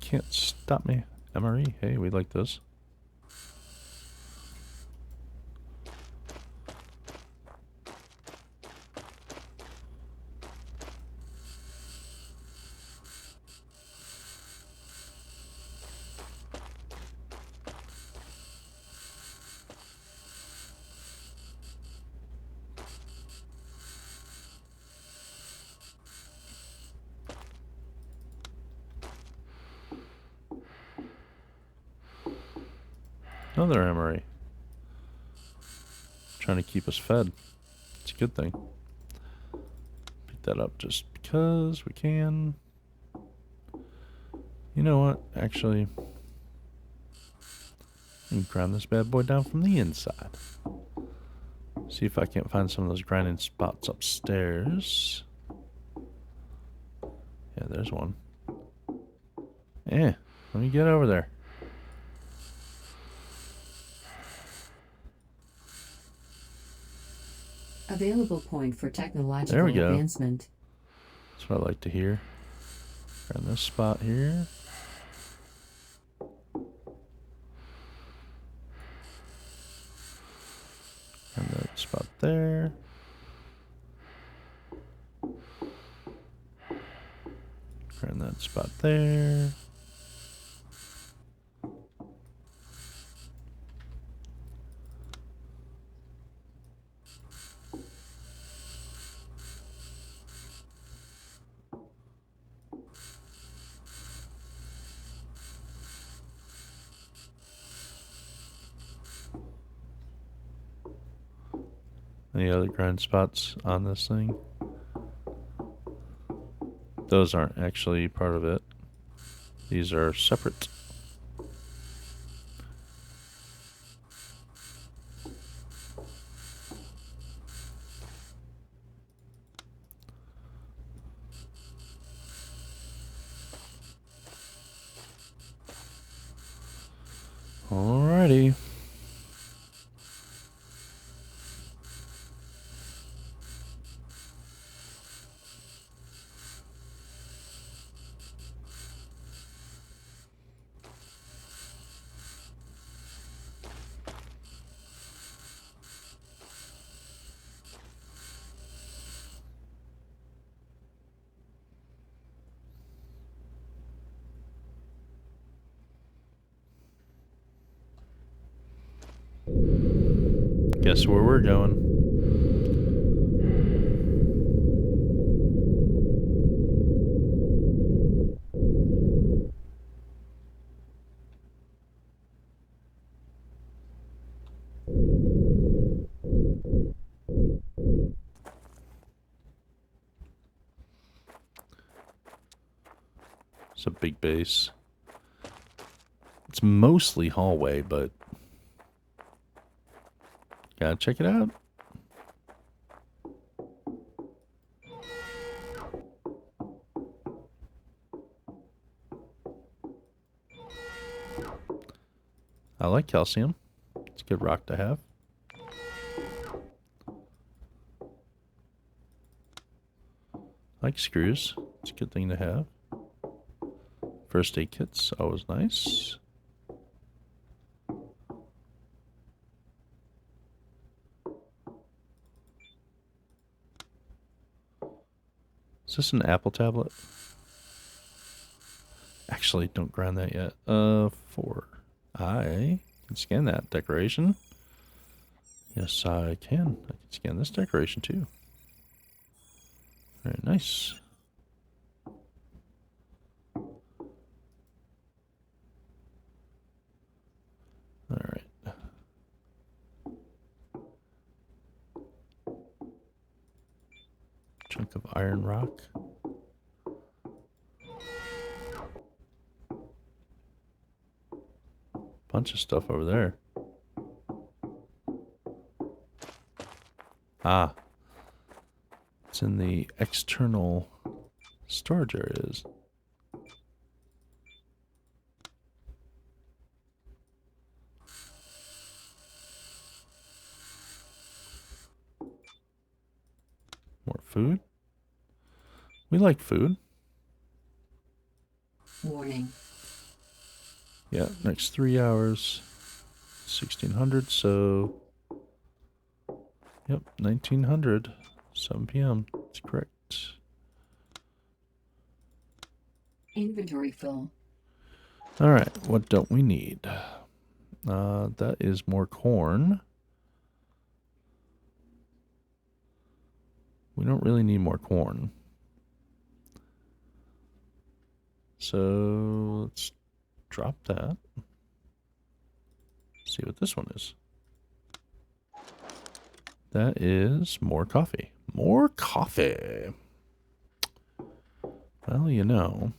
Can't stop me. MRE, hey, we like this. Another MRE. Trying to keep us fed. It's a good thing. Pick that up just because we can. You know what? Actually, I can grind this bad boy down from the inside. See if I can't find some of those grinding spots upstairs. Yeah, there's one. Let me get over there. Available point for There technological we go. advancement. That's what I like to hear. Grind this spot here. And that spot there. Grind that spot there. Any other grind spots on this thing? Those aren't actually part of it. These are separate. Alrighty. Guess where we're going. It's a big base. It's mostly hallway, but gotta check it out. I like calcium. It's a good rock to have. I like screws. It's a good thing to have. First aid kits, always nice. Is this an Apple tablet? Actually, don't grind that yet. 4. I can scan that decoration. Yes, I can. I can scan this decoration too. Very nice. Alright. Chunk of iron rock. Bunch of stuff over there. Ah. It's in the external storage areas. More food. We like food. Warning. Yeah, next 3 hours. 1600, so... Yep, 1900. 7 p.m. That's correct. Inventory full. Alright, what don't we need? That is more corn. We don't really need more corn. So let's drop that. See what this one is. That is more coffee. More coffee. Well, you know.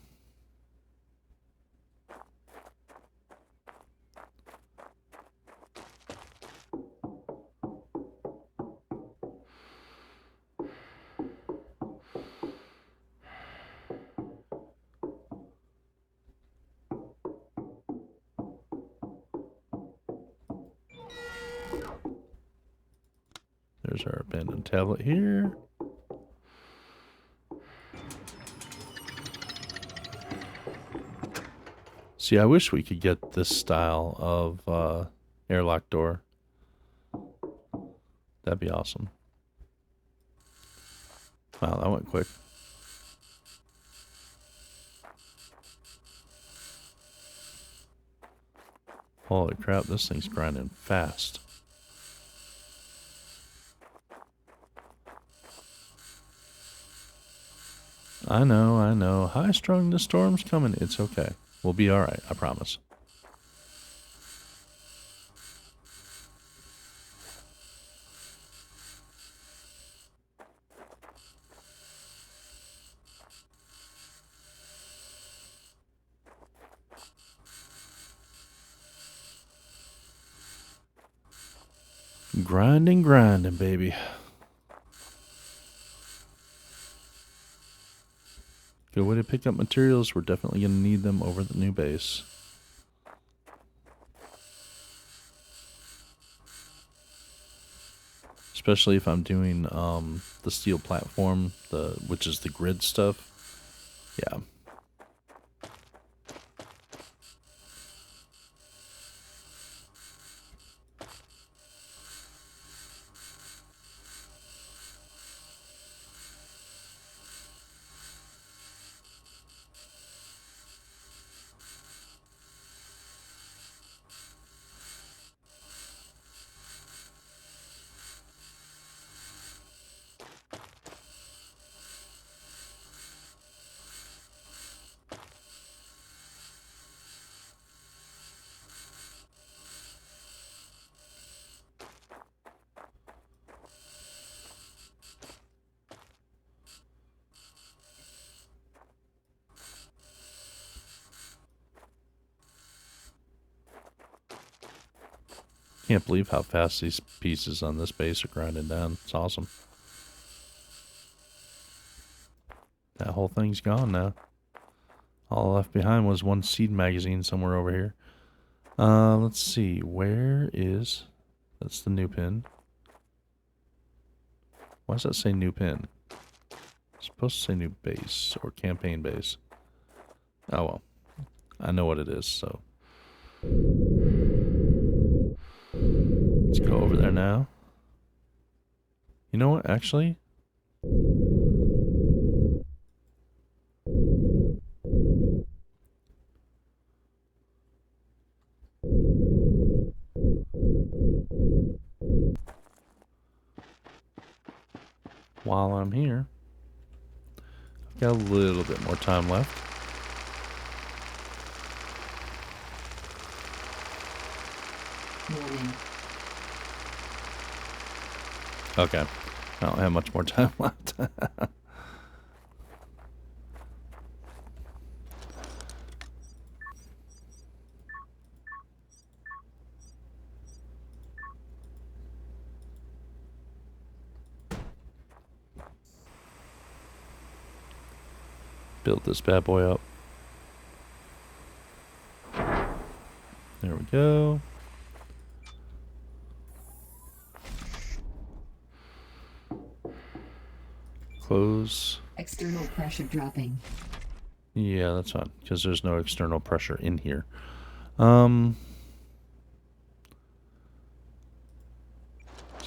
There's our abandoned tablet here. See, I wish we could get this style of airlock door. That'd be awesome. Wow, that went quick. Holy crap, this thing's grinding fast. I know, I know. High strung, the storm's coming. It's okay. We'll be alright, I promise. Grinding, grinding, baby. Good way to pick up materials. We're definitely going to need them over the new base. Especially if I'm doing the steel platform, which is the grid stuff. Yeah. Can't believe how fast these pieces on this base are grinding down. It's awesome. That whole thing's gone now. All left behind was one seed magazine somewhere over here. Let's see. Where is... That's the new pin. Why does that say new pin? It's supposed to say new base or campaign base. Oh well. I know what it is, so... Let's go over there now. You know what, actually? While I'm here, I've got a little bit more time left. Warning. Okay. I don't have much more time left. Build this bad boy up. There we go. Close. External pressure dropping. Yeah, that's fine, because there's no external pressure in here. Let's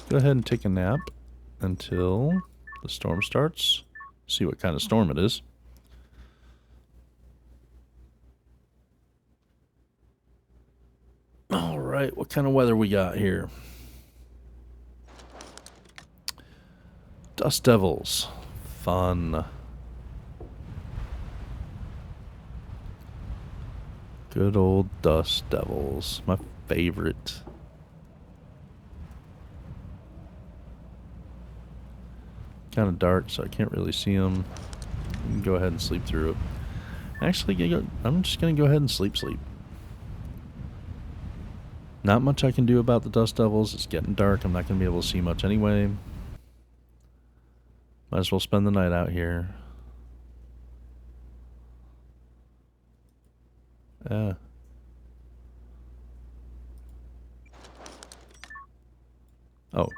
go ahead and take a nap until the storm starts. See what kind of storm it is. Alright, what kind of weather we got here? Dust Devils. Fun. Good old Dust Devils. My favorite. Kind of dark, so I can't really see them. You can go ahead and sleep through it. Actually, I'm just going to go ahead and sleep. Not much I can do about the Dust Devils. It's getting dark. I'm not going to be able to see much anyway. Might as well spend the night out here. Oh,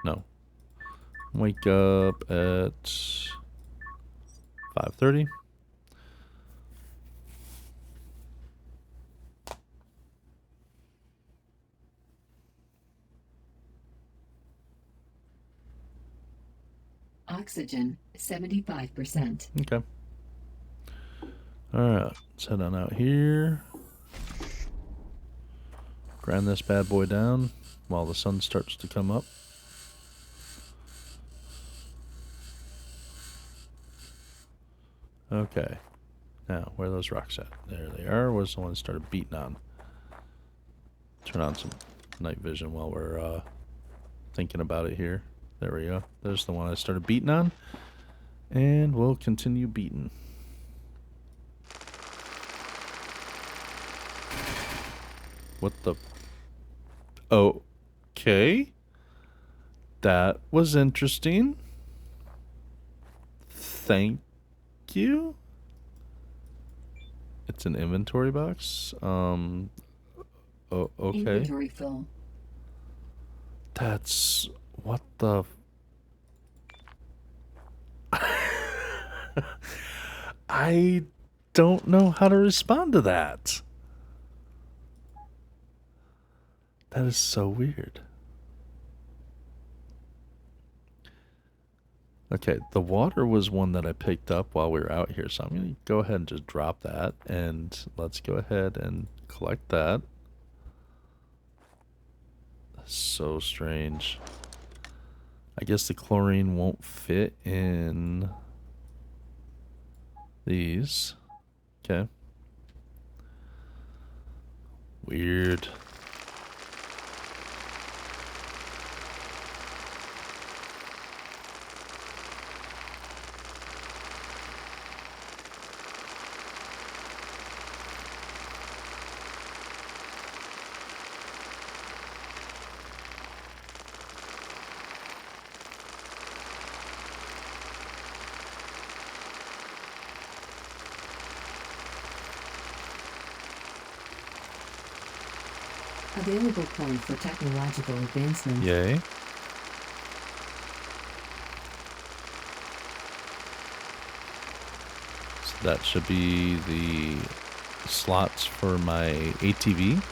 no. Wake up at 5:30. Oxygen, 75%. Okay. Alright, let's head on out here. Grind this bad boy down while the sun starts to come up. Okay. Now, where are those rocks at? There they are. Where's the one that started beating on? Turn on some night vision while we're thinking about it here. There we go. There's the one I started beating on. And we'll continue beating. What the... Okay. That was interesting. Thank you. It's an inventory box. Oh, okay. Inventory full. That's... What the... I don't know how to respond to that. That is so weird. Okay, the water was one that I picked up while we were out here, so I'm going to go ahead and just drop that, and let's go ahead and collect that. That's so strange. I guess the chlorine won't fit in these. Okay. Weird. Available point for technological advancement. Yay. So that should be the slots for my ATV.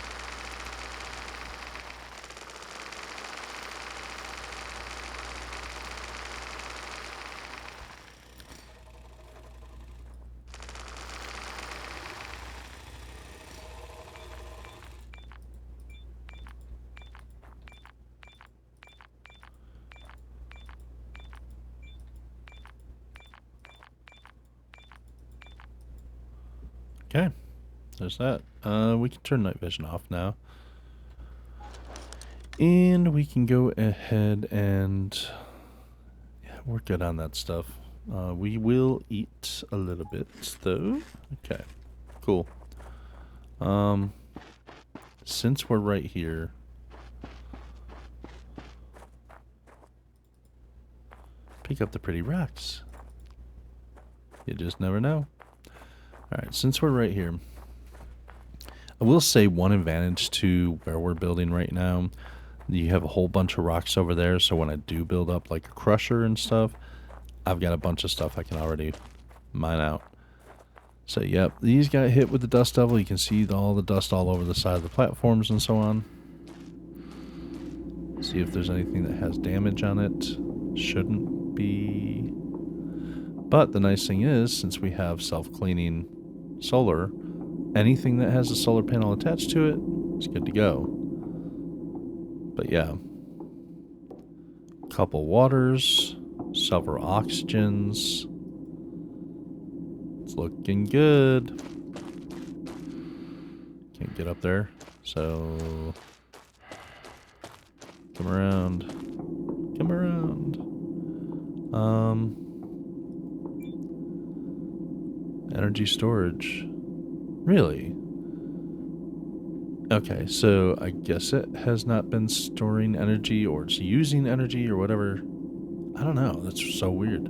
Okay, there's that. We can turn night vision off now. And we can go ahead and... Yeah, we're good on that stuff. We will eat a little bit, though. Okay, cool. Since we're right here... Pick up the pretty rocks. You just never know. Alright, since we're right here, I will say one advantage to where we're building right now, you have a whole bunch of rocks over there, so when I do build up like a crusher and stuff, I've got a bunch of stuff I can already mine out. So yep, these got hit with the dust devil. You can see all the dust all over the side of the platforms and so on. See if there's anything that has damage on it. Shouldn't be. But the nice thing is, since we have self-cleaning solar, anything that has a solar panel attached to it is good to go. But yeah, couple waters, several oxygens. It's looking good. Can't get up there, so come around. Come around. Energy storage. Really? Okay, so I guess it has not been storing energy, or it's using energy or whatever. I don't know. That's so weird.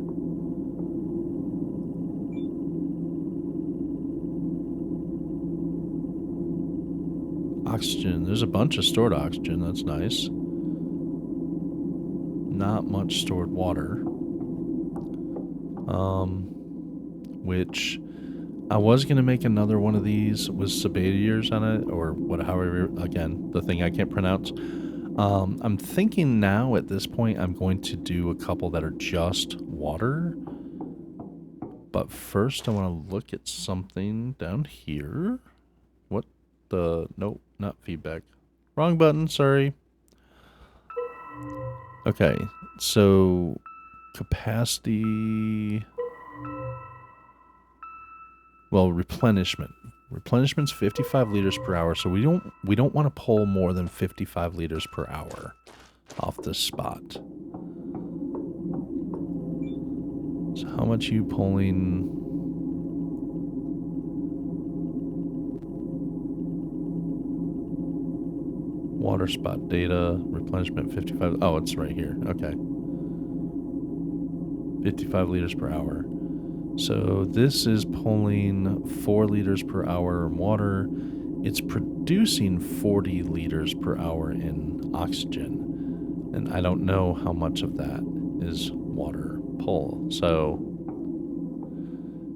Oxygen. There's a bunch of stored oxygen. That's nice. Not much stored water. Which I was going to make another one of these with sabatiers on it, or what, however, again, the thing I can't pronounce. I'm thinking now at this point I'm going to do a couple that are just water. But first I want to look at something down here. What the... Nope, not feedback. Wrong button, sorry. Okay, so capacity... Well, replenishment. Replenishment's 55 liters per hour, so we don't want to pull more than 55 liters per hour off this spot. So how much are you pulling? Water spot data, replenishment 55. Oh, it's right here. Okay. 55 liters per hour. So this is pulling 4 liters per hour in water. It's producing 40 liters per hour in oxygen. And I don't know how much of that is water pull. So,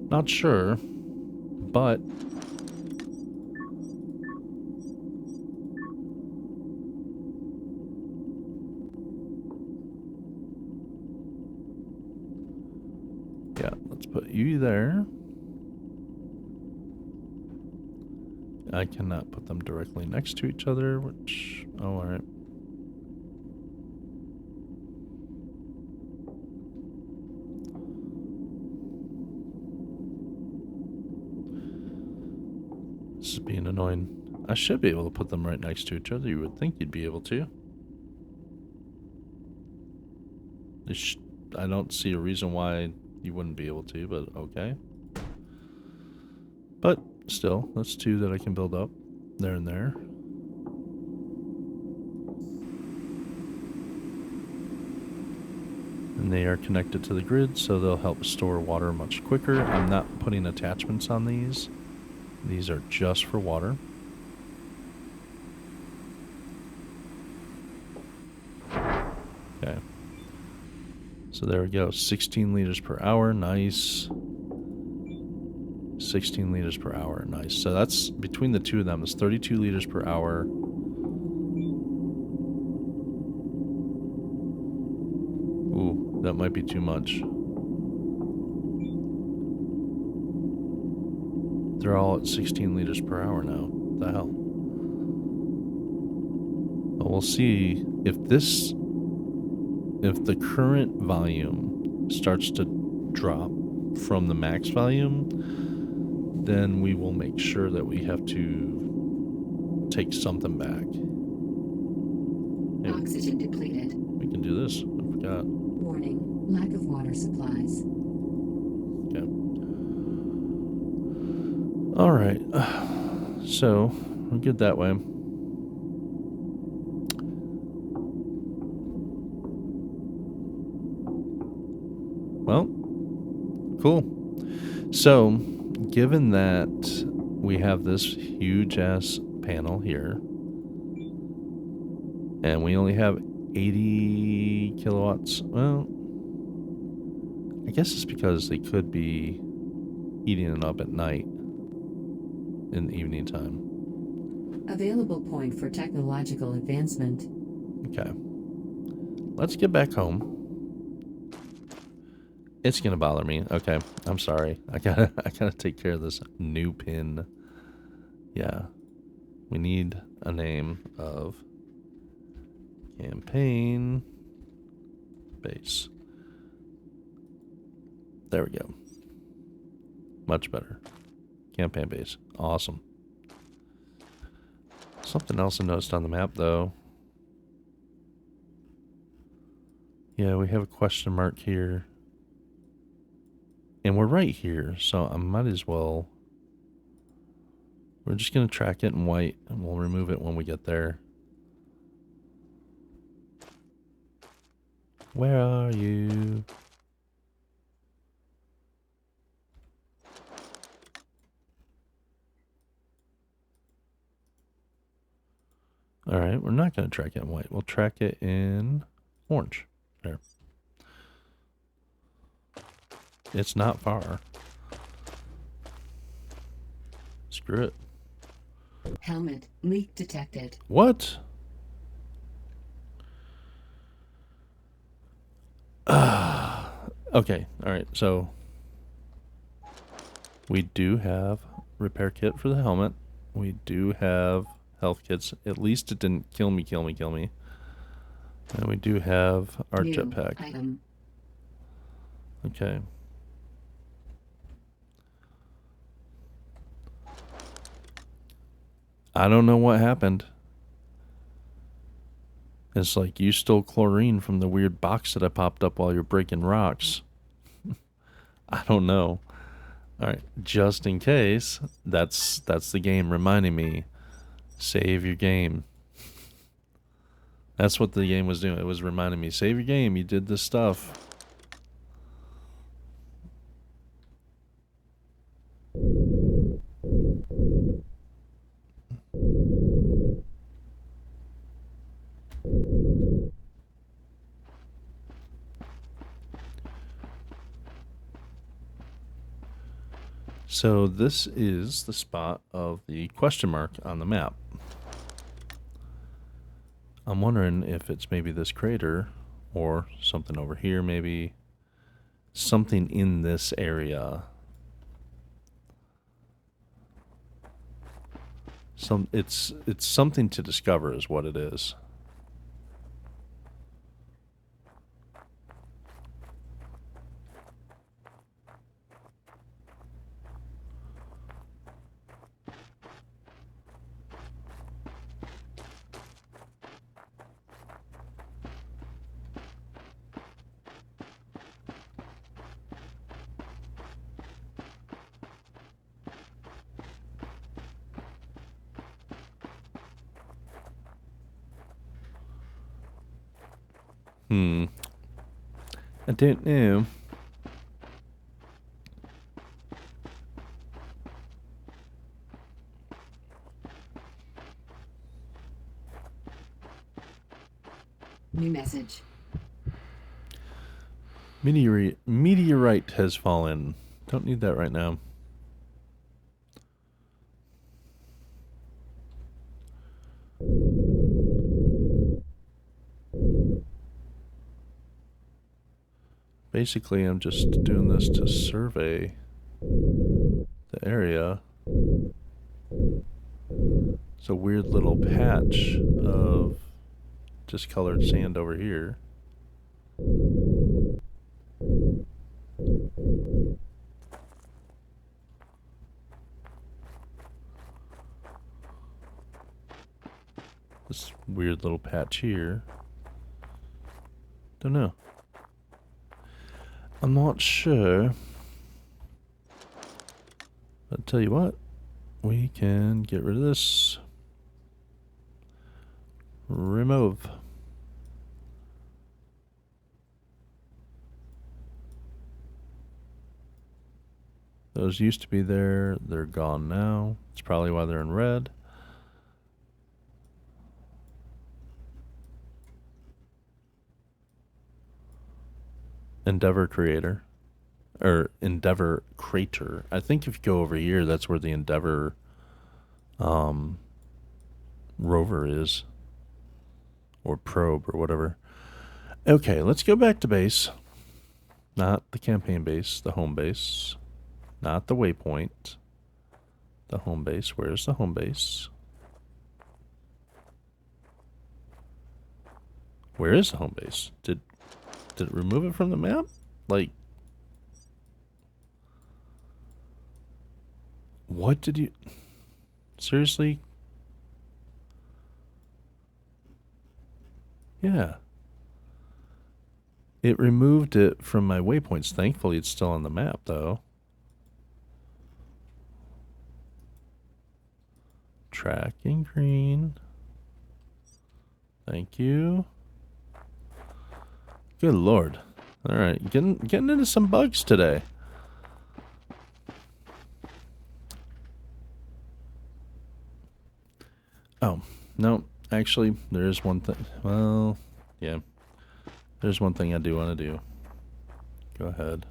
not sure, but yeah, let's put you there. I cannot put them directly next to each other, which, oh, alright. This is being annoying. I should be able to put them right next to each other. You would think you'd be able to. I don't see a reason why you wouldn't be able to, but okay. But still, that's 2 that I can build up. There and there. And they are connected to the grid, so they'll help store water much quicker. I'm not putting attachments on these. These are just for water. Okay. So there we go. 16 liters per hour. Nice. 16 liters per hour. Nice. So that's, between the two of them, is 32 liters per hour. Ooh, that might be too much. They're all at 16 liters per hour now. What the hell? Well, we'll see if this... If the current volume starts to drop from the max volume, then we will make sure that we have to take something back. Hey, Oxygen depleted. we can do this. I forgot. Warning, lack of water supplies. Okay. Alright. So, we're good that way. Well, cool. So, given that we have this huge ass panel here, and we only have 80 kilowatts, well, I guess it's because they could be heating it up at night in the evening time. Available point for technological advancement. Okay. Let's get back home. It's gonna bother me. Okay, I'm sorry. I gotta take care of this new pin. Yeah. We need a name of campaign base. There we go. Much better. Campaign base. Awesome. Something else I noticed on the map, though. Yeah, we have a question mark here. And we're right here, so I might as well... We're just going to track it in white, and we'll remove it when we get there. Where are you? Alright, we're not going to track it in white. We'll track it in orange. There. It's not far. Screw it. Helmet leak detected. What? Okay, alright, so we do have repair kit for the helmet. We do have health kits. At least it didn't kill me. And we do have our New jetpack. item. Okay. I don't know what happened. It's like you stole chlorine from the weird box that I popped up while you're breaking rocks. I don't know. Alright, just in case, that's the game reminding me. Save your game. That's what the game was doing. It was reminding me, save your game, you did this stuff. So this is the spot of the question mark on the map. I'm wondering if it's maybe this crater or something over here, maybe something in this area. It's something to discover is what it is. I don't know. New message. Meteorite has fallen. Don't need that right now. Basically, I'm just doing this to survey the area. It's a weird little patch of discolored sand over here. This weird little patch here. Don't know. I'm not sure. But I'll tell you what, we can get rid of this. Remove. Those used to be there. They're gone now. It's probably why they're in red. Endeavor Creator. Or Endeavor Crater. I think if you go over here, that's where the Endeavor rover is. Or probe or whatever. Okay, let's go back to base. Not the campaign base, the home base. Not the waypoint. The home base. Where's the home base? Where is the home base? Did it remove it from the map? Like, what did you... Seriously? Yeah. It removed it from my waypoints. Thankfully, it's still on the map, though. Tracking green. Thank you. Good lord. Alright, getting into some bugs today. Oh, no. Actually, there is one thing. Well, yeah. There's one thing I do want to do. Go ahead.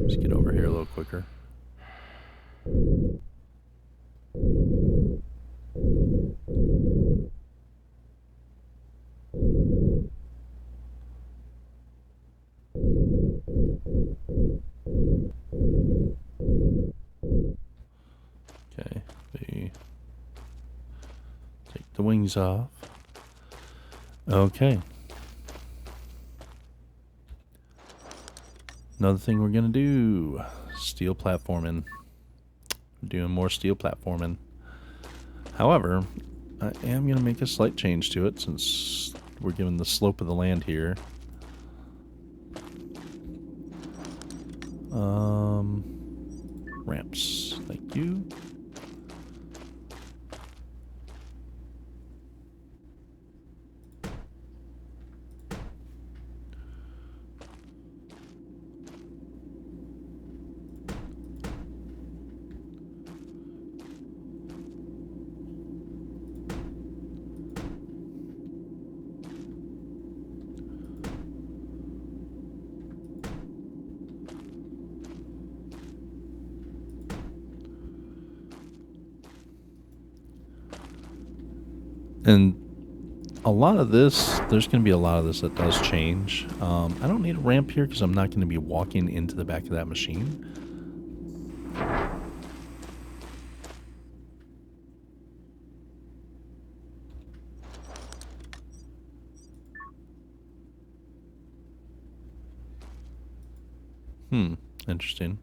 Let's get over here a little quicker. Okay, take the wings off. Okay. Another thing we're gonna do, steel platforming. We're doing more steel platforming. However, I am gonna make a slight change to it since we're given the slope of the land here. Ramps, thank you. And a lot of this, there's going to be a lot of this that does change. I don't need a ramp here because I'm not going to be walking into the back of that machine. Interesting.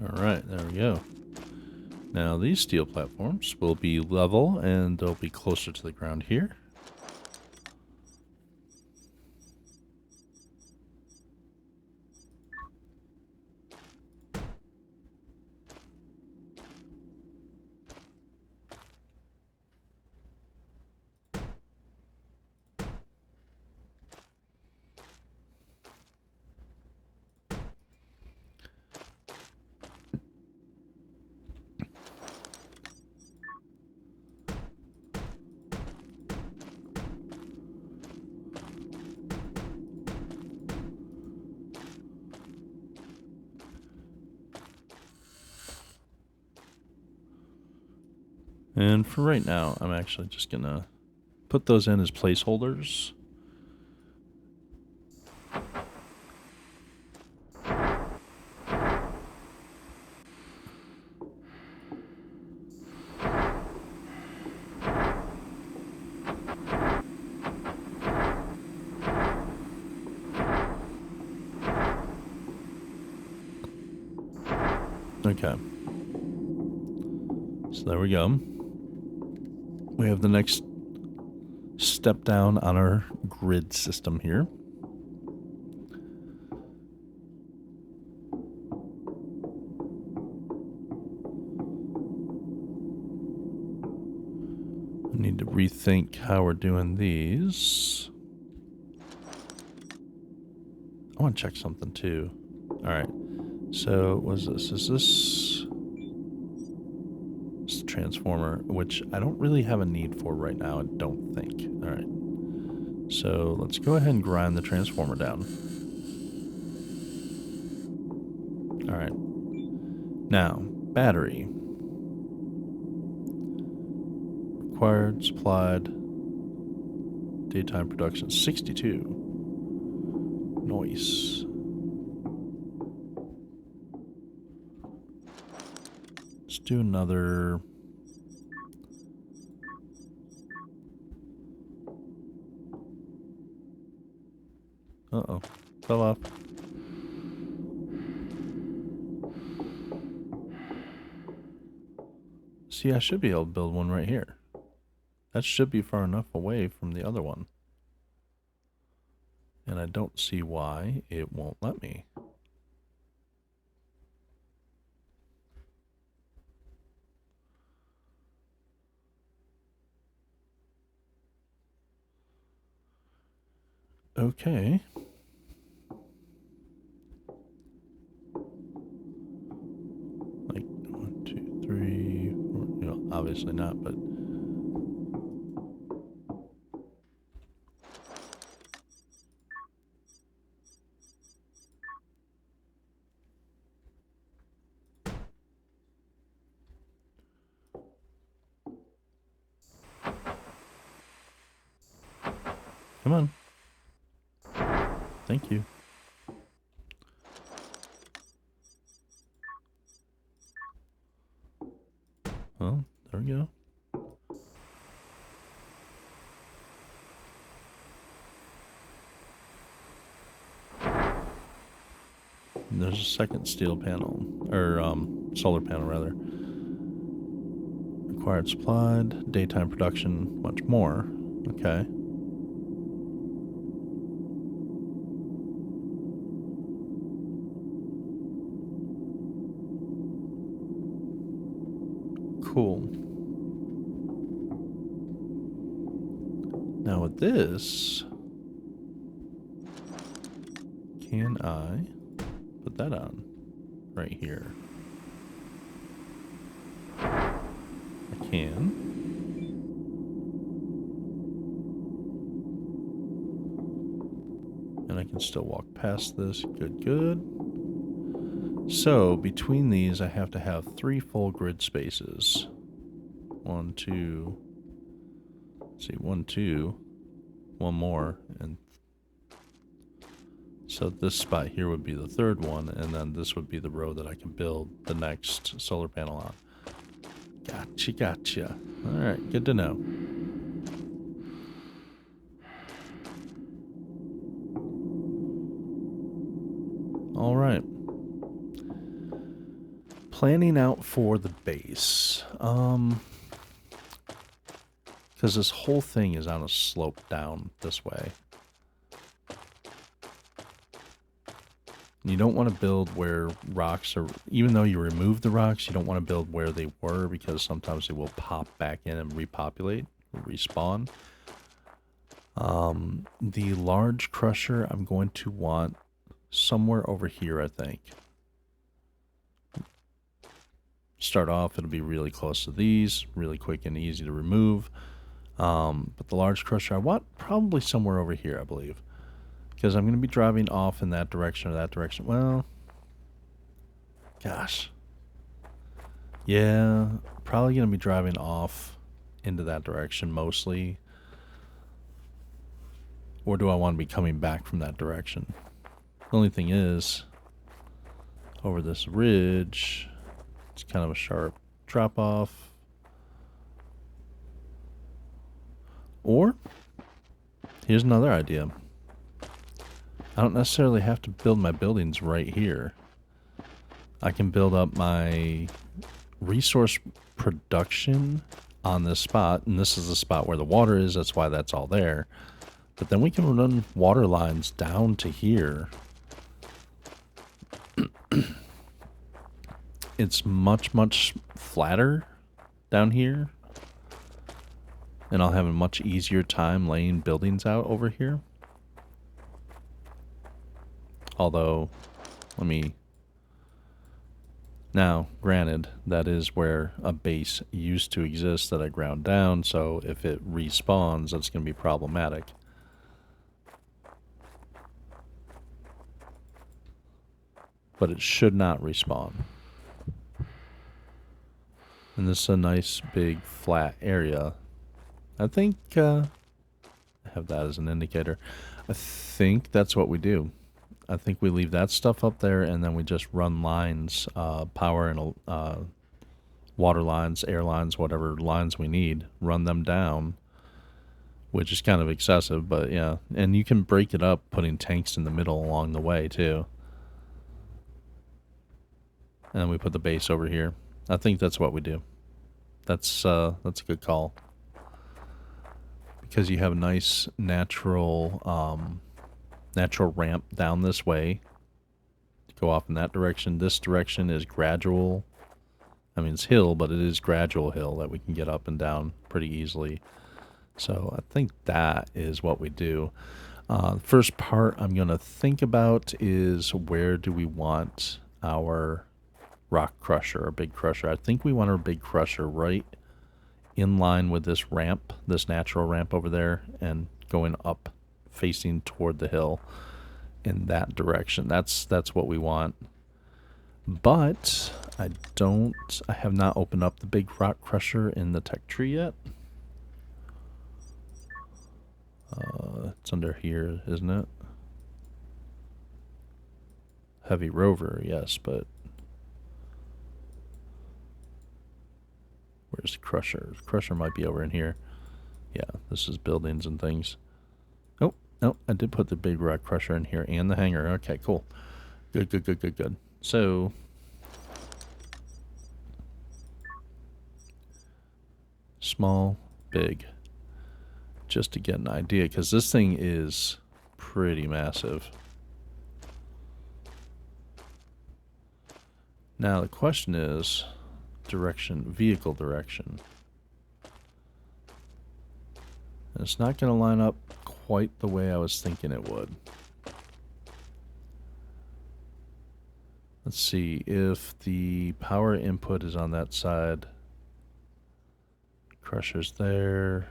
Alright, there we go. Now these steel platforms will be level and they'll be closer to the ground here. And for right now, I'm actually just gonna put those in as placeholders. Okay. So there we go. We have the next step down on our grid system here. I need to rethink how we're doing these. I want to check something too. Alright. So, what's this? Is this... It's the transformer, which I don't really have a need for right now, I don't think. Alright. So, let's go ahead and grind the transformer down. Alright. Now, battery. Required, supplied, daytime production, 62. Nice. Let's do another... Uh-oh. Fell off. See, I should be able to build one right here. That should be far enough away from the other one. And I don't see why it won't let me. Okay. Like 1, 2, 3, 4, you know, obviously not, but come on. Thank you. Well, there we go. And there's a second steel panel, or solar panel rather. Required supplied, daytime production, much more. Okay. Cool. Now with this, can I put that on right here? I can. And I can still walk past this. Good, good. So, between these, I have to have 3 full grid spaces. 1, 2... Let's see, 1, 2... 1 more, and... So this spot here would be the 3rd one, and then this would be the row that I can build the next solar panel on. Gotcha, gotcha. Alright, good to know. Alright. Planning out for the base. Because this whole thing is on a slope down this way. You don't want to build where rocks are... Even though you remove the rocks, you don't want to build where they were, because sometimes they will pop back in and repopulate, or respawn. The large crusher I'm going to want somewhere over here, I think. Start off, it'll be really close to these, really quick and easy to remove. But the large crusher I want probably somewhere over here, I believe. Because I'm going to be driving off in that direction or that direction. Well, gosh. Yeah, probably going to be driving off into that direction mostly. Or do I want to be coming back from that direction? The only thing is, over this ridge, it's kind of a sharp drop off. Or, here's another idea. I don't necessarily have to build my buildings right here. I can build up my resource production on this spot, and this is the spot where the water is. That's why that's all there. But then we can run water lines down to here. It's much, much flatter down here. And I'll have a much easier time laying buildings out over here. Although, let me... Now, granted, that is where a base used to exist that I ground down, so if it respawns, that's going to be problematic. But it should not respawn. And this is a nice, big, flat area. I think, I have that as an indicator. I think that's what we do. I think we leave that stuff up there, and then we just run lines, power and water lines, air lines, whatever lines we need, run them down, which is kind of excessive, but yeah. And you can break it up, putting tanks in the middle along the way, too. And then we put the base over here. I think that's what we do. That's a good call. Because you have a nice natural ramp down this way. Go off in that direction. This direction is gradual. I mean, it's hill, but it is gradual hill that we can get up and down pretty easily. So I think that is what we do. The first part I'm going to think about is where do we want our rock crusher, or big crusher. I think we want our big crusher right in line with this ramp, this natural ramp over there, and going up facing toward the hill in that direction. That's what we want. But I have not opened up the big rock crusher in the tech tree yet. It's under here, isn't it? Heavy rover, yes, but where's the crusher? The crusher might be over in here. Yeah, this is buildings and things. Oh, no, I did put the big rock crusher in here and the hangar. Okay, cool. Good. So, small, big. Just to get an idea, because this thing is pretty massive. Now, the question is direction, vehicle direction. And it's not going to line up quite the way I was thinking it would. Let's see, if the power input is on that side, crusher's there.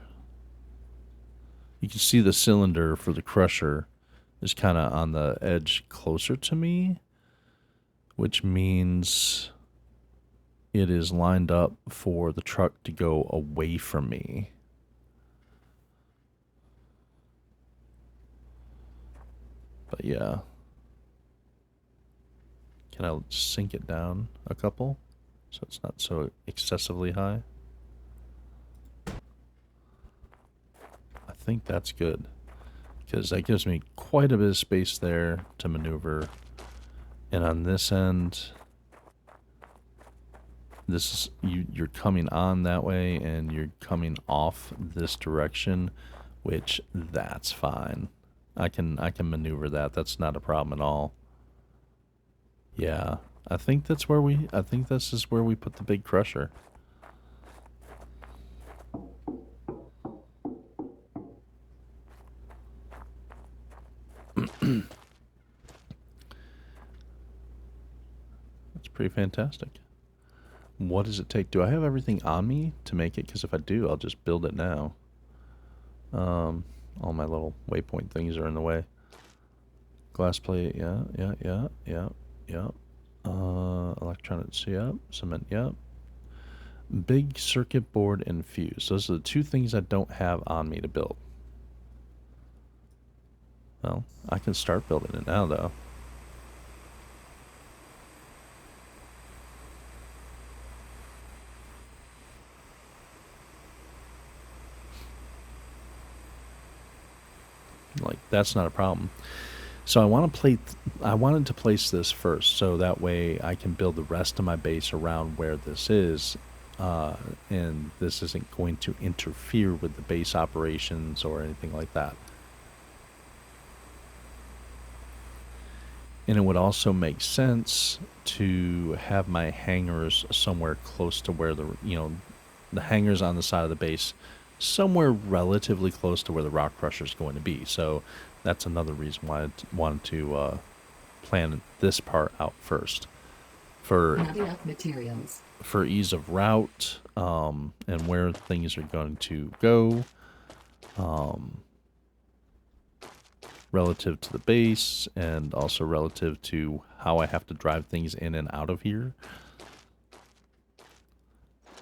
You can see the cylinder for the crusher is kind of on the edge closer to me, which means it is lined up for the truck to go away from me. But yeah. Can I sink it down a couple so it's not so excessively high? I think that's good, because that gives me quite a bit of space there to maneuver. And on this end, this is you're coming on that way and you're coming off this direction, which that's fine. I can maneuver that. That's not a problem at all. Yeah, I think this is where we put the big crusher. That's pretty fantastic. What does it take? Do I have everything on me to make it? Because if I do, I'll just build it now. All my little waypoint things are in the way. Glass plate, yeah. Electronics, yeah. Cement, yeah. Big circuit board and fuse. Those are the two things I don't have on me to build. Well, I can start building it now, though. Like, that's not a problem. So I wanted to place this first, so that way I can build the rest of my base around where this is, and this isn't going to interfere with the base operations or anything like that. And it would also make sense to have my hangars somewhere close to where the hangars on the side of the base, somewhere relatively close to where the rock crusher is going to be. So that's another reason why I wanted to plan this part out first for Not enough materials. for ease of route, and where things are going to go, relative to the base, and also relative to how I have to drive things in and out of here.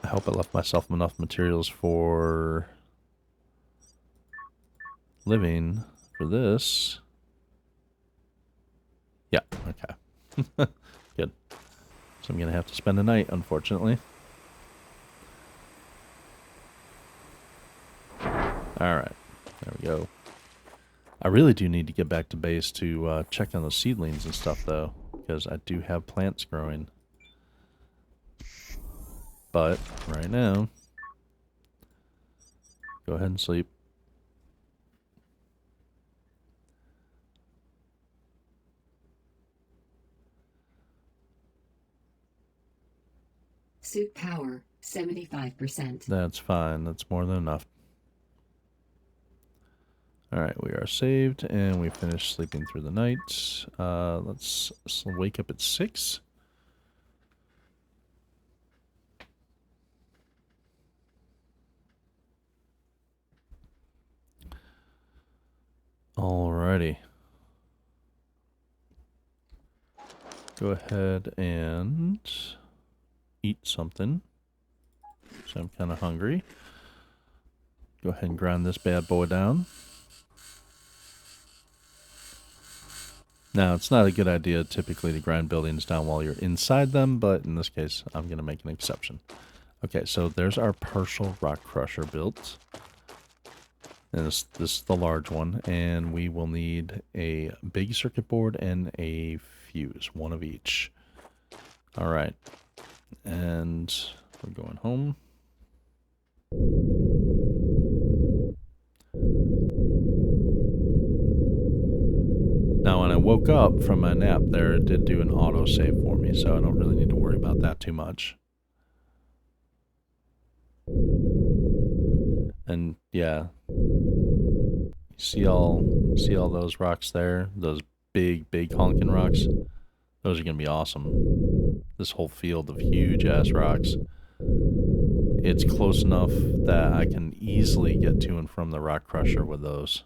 I hope I left myself enough materials for living for this. Yeah, okay. Good. So I'm going to have to spend a night, unfortunately. Alright, there we go. I really do need to get back to base to check on those seedlings and stuff, though, because I do have plants growing. But right now, go ahead and sleep. Suit power, 75%. That's fine. That's more than enough. Alright, we are saved, and we finished sleeping through the night. Let's wake up at 6. Alrighty. Go ahead and eat something. So I'm kind of hungry. Go ahead and grind this bad boy down. Now, it's not a good idea typically to grind buildings down while you're inside them, but in this case, I'm going to make an exception. Okay, so there's our partial rock crusher built. And this is the large one, and we will need a big circuit board and a fuse, one of each. All right, and we're going home. Now, when I woke up from my nap there, it did do an auto save for me, so I don't really need to worry about that too much. And yeah, see all those rocks there? Those big honking rocks? Those are going to be awesome. This whole field of huge ass rocks. It's close enough that I can easily get to and from the rock crusher with those.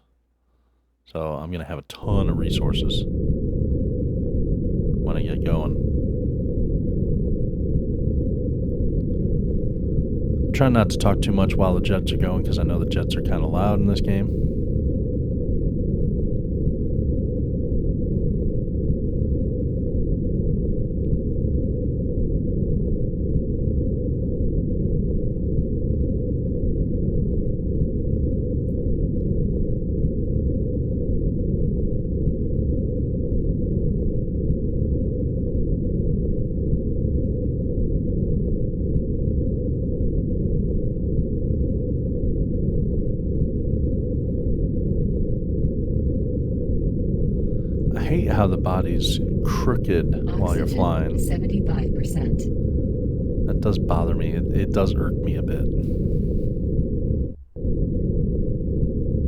So I'm going to have a ton of resources when I get going. I'm trying not to talk too much while the jets are going, because I know the jets are kind of loud in this game. I hate how the body's crooked while you're flying. 75%. That does bother me. It does irk me a bit.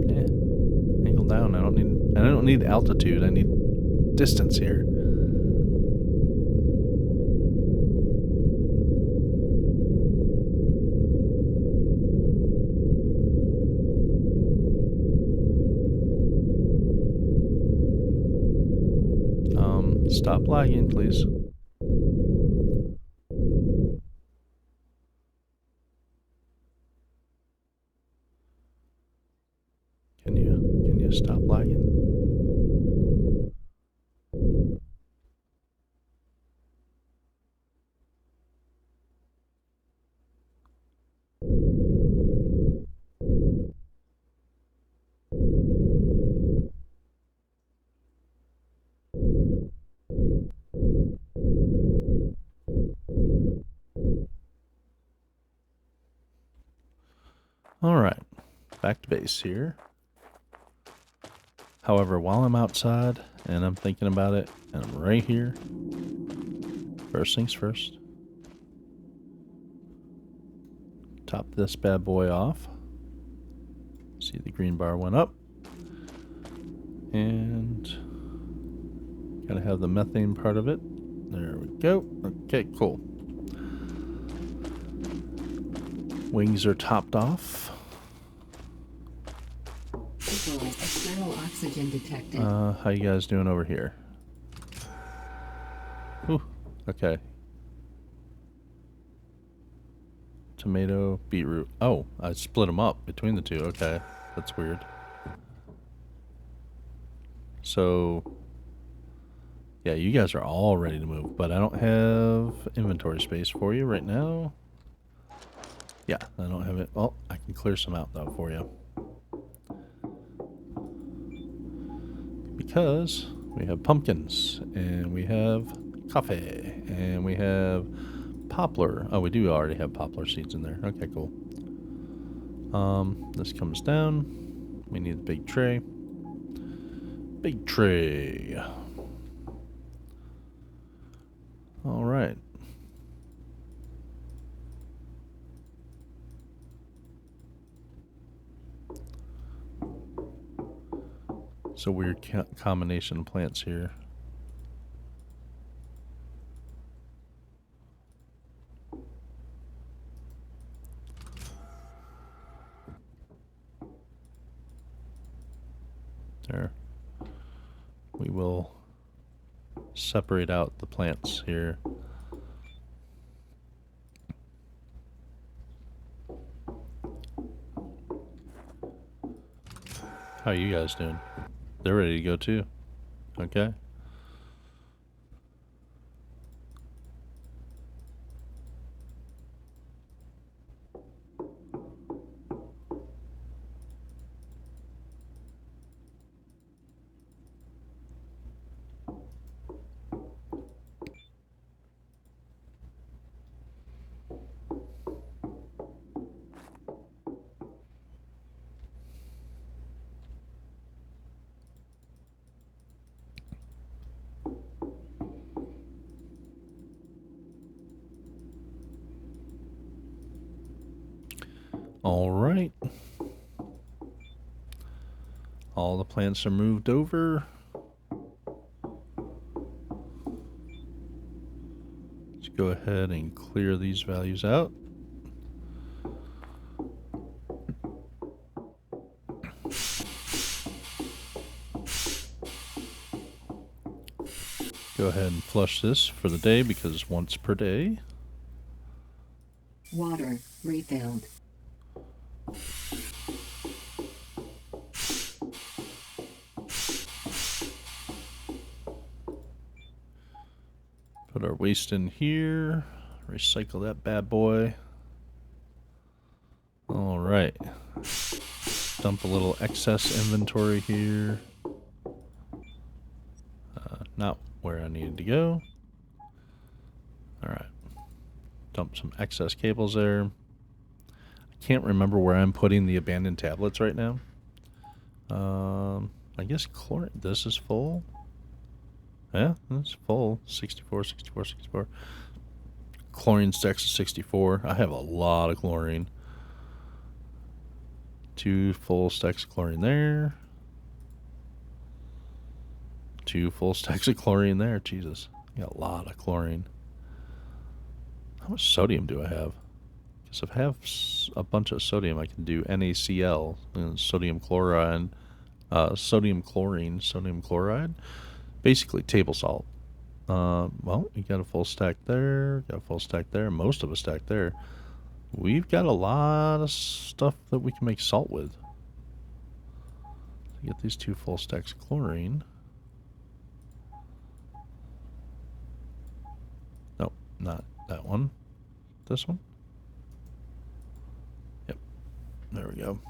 Yeah, angle down. I don't need altitude. I need distance here. Stop lagging, please. Can you stop lagging? Alright, back to base here. However, while I'm outside and I'm thinking about it, and I'm right here, first things first, top this bad boy off. See, the green bar went up. And gotta have the methane part of it. There we go. Okay, cool. Wings are topped off. External oxygen detected. How you guys doing over here? Ooh, okay. Tomato, beetroot. Oh, I split them up between the two. Okay, that's weird. So, yeah, you guys are all ready to move, but I don't have inventory space for you right now. Yeah, I don't have it. Oh, I can clear some out, though, for you. Because we have pumpkins, and we have coffee, and we have poplar. Oh, we do already have poplar seeds in there. Okay, cool. This comes down. We need a big tray. Big tray. All right. It's a weird combination of plants here. There. We will separate out the plants here. How are you guys doing? They're ready to go too. Okay. All right. All the plants are moved over. Let's go ahead and clear these values out. Go ahead and flush this for the day because once per day. Water refilled. Put our waste in here. Recycle that bad boy. All right. Dump a little excess inventory here. Not where I needed to go. All right. Dump some excess cables there. I can't remember where I'm putting the abandoned tablets right now. I guess chlorine. This is full. Yeah, it's full. 64, 64, 64. Chlorine stacks of 64. I have a lot of chlorine. 2 full stacks of chlorine there. 2 full stacks of chlorine there. Jesus. I got a lot of chlorine. How much sodium do I have? Because if I have a bunch of sodium, I can do NaCl, sodium chloride, sodium chlorine, sodium chloride. Basically table salt. Well, we got a full stack there, got a full stack there, most of a stack there. We've got a lot of stuff that we can make salt with. Get these 2 full stacks of chlorine. Nope, not that one. This one? Yep. There we go.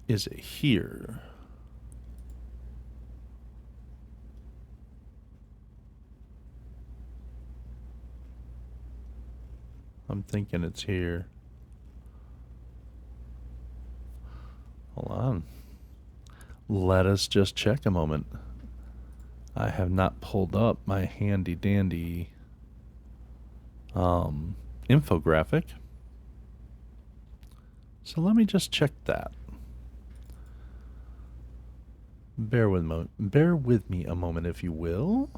Is it here? I'm thinking it's here. Hold on. Let us just check a moment. I have not pulled up my handy dandy infographic. So let me just check that. Bear with me a moment, if you will.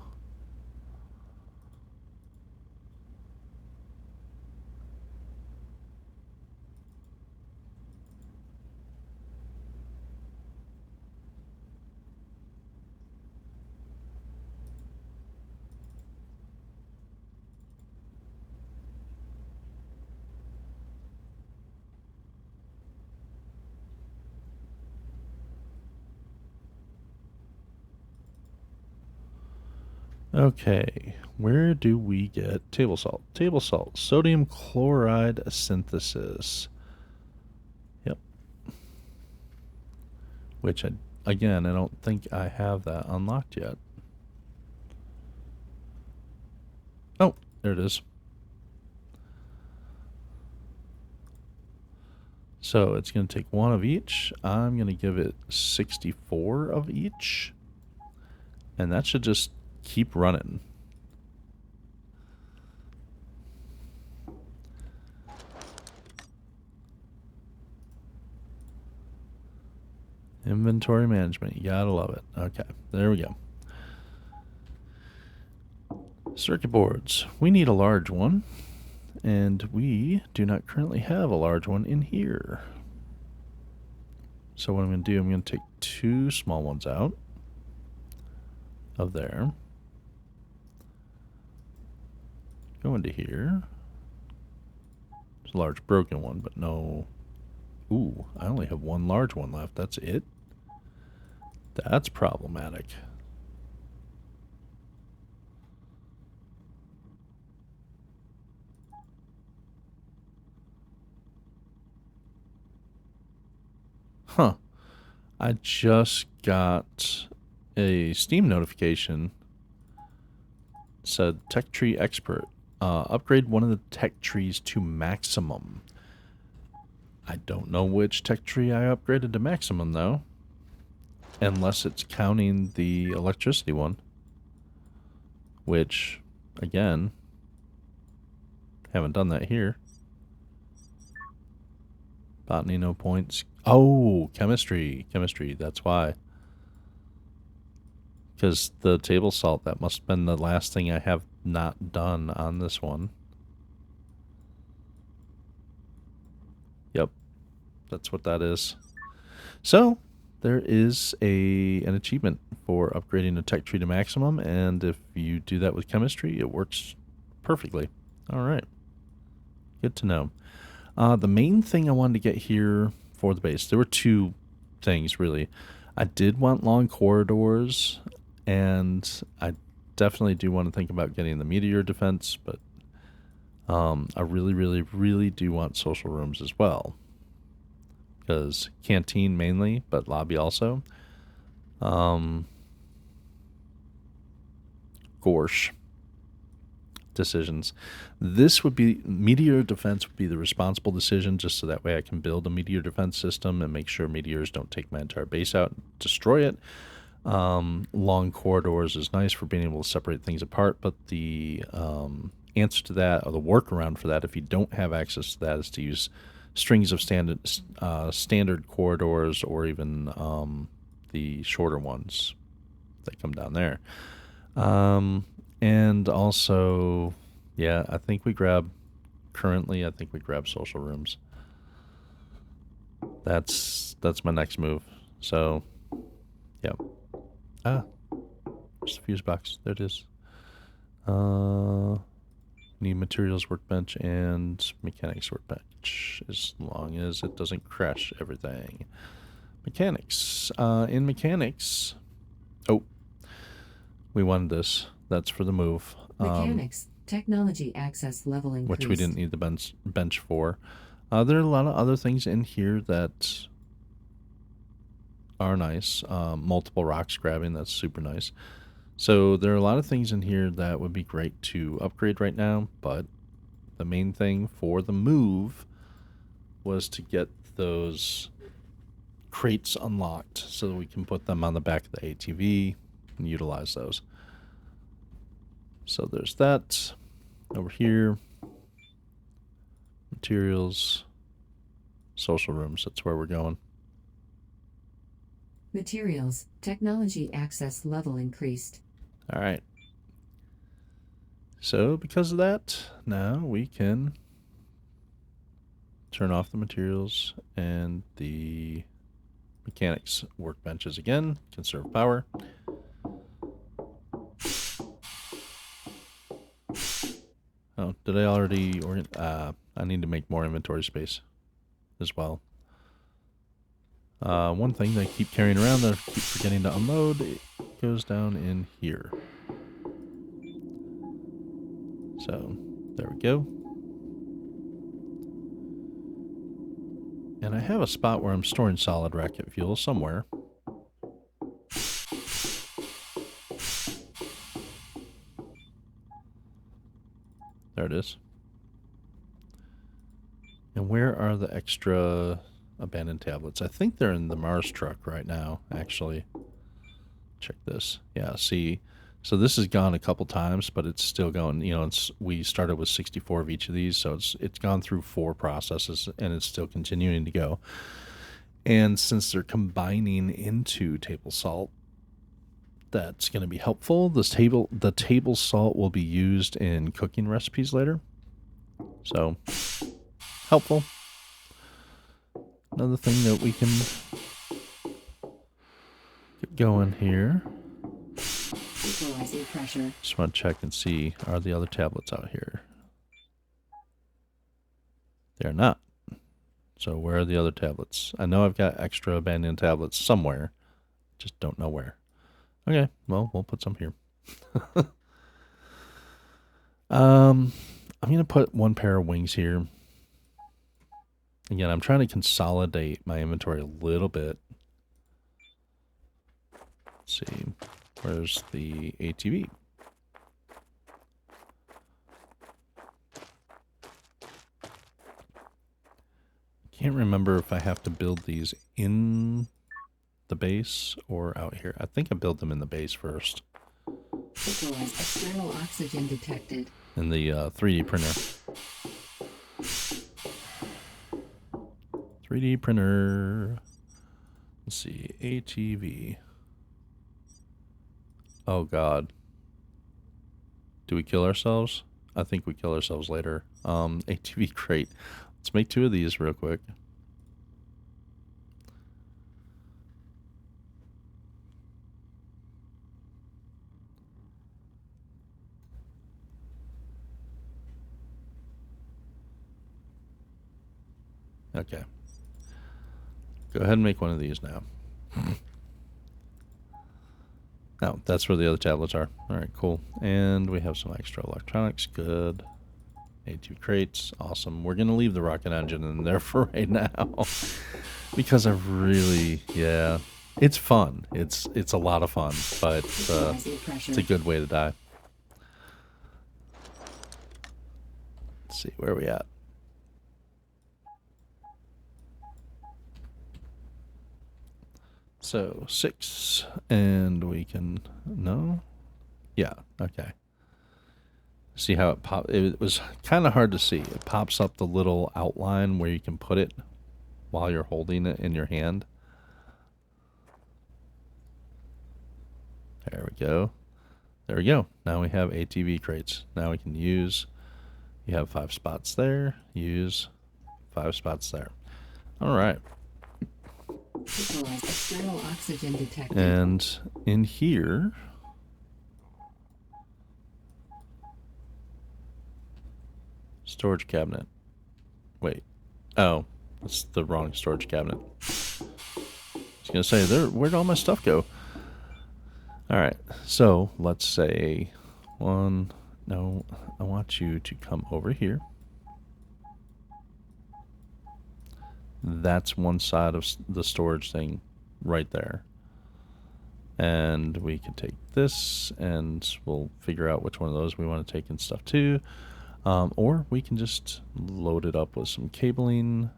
Okay, where do we get table salt? Table salt, sodium chloride synthesis. Yep. Which, again, I don't think I have that unlocked yet. Oh, there it is. So it's going to take one of each. I'm going to give it 64 of each. And that should just keep running. Inventory management. You gotta love it. Okay, there we go. Circuit boards. We need a large one. And we do not currently have a large one in here. So what I'm going to do, I'm going to take 2 small ones out of there. Go into here. There's a large broken one, but no. Ooh, I only have 1 large one left. That's it? That's problematic. Huh. I just got a Steam notification. Said Tech Tree Expert. Upgrade one of the tech trees to maximum. I don't know which tech tree I upgraded to maximum, though. Unless it's counting the electricity one. Which, again, haven't done that here. Botany, no points. Oh, chemistry. Chemistry, that's why. Because the table salt, that must have been the last thing I have not done on this one. Yep, that's what that is. So, there is an achievement for upgrading a tech tree to maximum, and if you do that with chemistry, it works perfectly. All right. Good to know. The main thing I wanted to get here for the base, there were 2 things, really. I did want long corridors, and I definitely do want to think about getting the meteor defense, but I really, really, really do want social rooms as well. Because canteen mainly, but lobby also. Gorsh. Decisions. This would be, meteor defense would be the responsible decision, just so that way I can build a meteor defense system and make sure meteors don't take my entire base out and destroy it. Long corridors is nice for being able to separate things apart, but the answer to that, or the workaround for that, if you don't have access to that, is to use strings of standard corridors, or even the shorter ones that come down there. And also, yeah, I think we grab social rooms. That's my next move. So, yeah. Just a fuse box. There it is. Need materials workbench and mechanics workbench, as long as it doesn't crash everything. Mechanics. In mechanics. Oh, we wanted this. That's for the move. Mechanics, technology access level increased. Which we didn't need the bench for. There are a lot of other things in here that are nice. Multiple rocks grabbing, that's super nice. So there are a lot of things in here that would be great to upgrade right now, but The main thing for the move was to get those crates unlocked so that we can put them on the back of the ATV and utilize those. So there's that. Over here, materials, social rooms, that's where we're going. Materials, technology access level increased. All right. So because of that, now we can turn off the materials and the mechanics workbenches again, conserve power. Oh, did I already I need to make more inventory space as well. One thing that I keep carrying around that I keep forgetting to unload, it goes down in here. So, there we go. And I have a spot where I'm storing solid rocket fuel somewhere. There it is. And where are the extra abandoned tablets? I think they're in the Mars truck right now, actually. Check this. Yeah, see. So this has gone a couple times, but it's still going. You know, we started with 64 of each of these, so it's gone through 4 processes, and it's still continuing to go. And since they're combining into table salt, that's going to be helpful. The table salt will be used in cooking recipes later. So, helpful. Another thing that we can get going here. Equalizing pressure. Just want to check and see, are the other tablets out here? They're not. So where are the other tablets? I know I've got extra abandoned tablets somewhere. Just don't know where. Okay, well, we'll put some here. I'm going to put 1 pair of wings here. Again, I'm trying to consolidate my inventory a little bit. Let's see. Where's the ATV? Can't remember if I have to build these in the base or out here. I think I build them in the base first. External oxygen detected. In the 3D printer. 3D printer. Let's see. ATV. Oh god. Do we kill ourselves? I think we kill ourselves later. ATV crate. Let's make 2 of these real quick. Okay. Go ahead and make 1 of these now. Oh, that's where the other tablets are. Alright, cool. And we have some extra electronics. Good. ATV crates. Awesome. We're going to leave the rocket engine in there for right now. Because I really, yeah. It's fun. It's a lot of fun. But it's a good way to die. Let's see, where are we at? So 6, and we can, no? Yeah, okay. See how it popped? It was kind of hard to see. It pops up the little outline where you can put it while you're holding it in your hand. There we go. There we go. Now we have ATV crates. Now we can use, you have 5 spots there, use 5 spots there. All right. External oxygen detected. And in here, storage cabinet. Wait. Oh, that's the wrong storage cabinet. I was going to say, where'd all my stuff go? All right. So let's say 1. No, I want you to come over here. That's one side of the storage thing right there. And we can take this and we'll figure out which one of those we want to take and stuff too. Or we can just load it up with some cabling.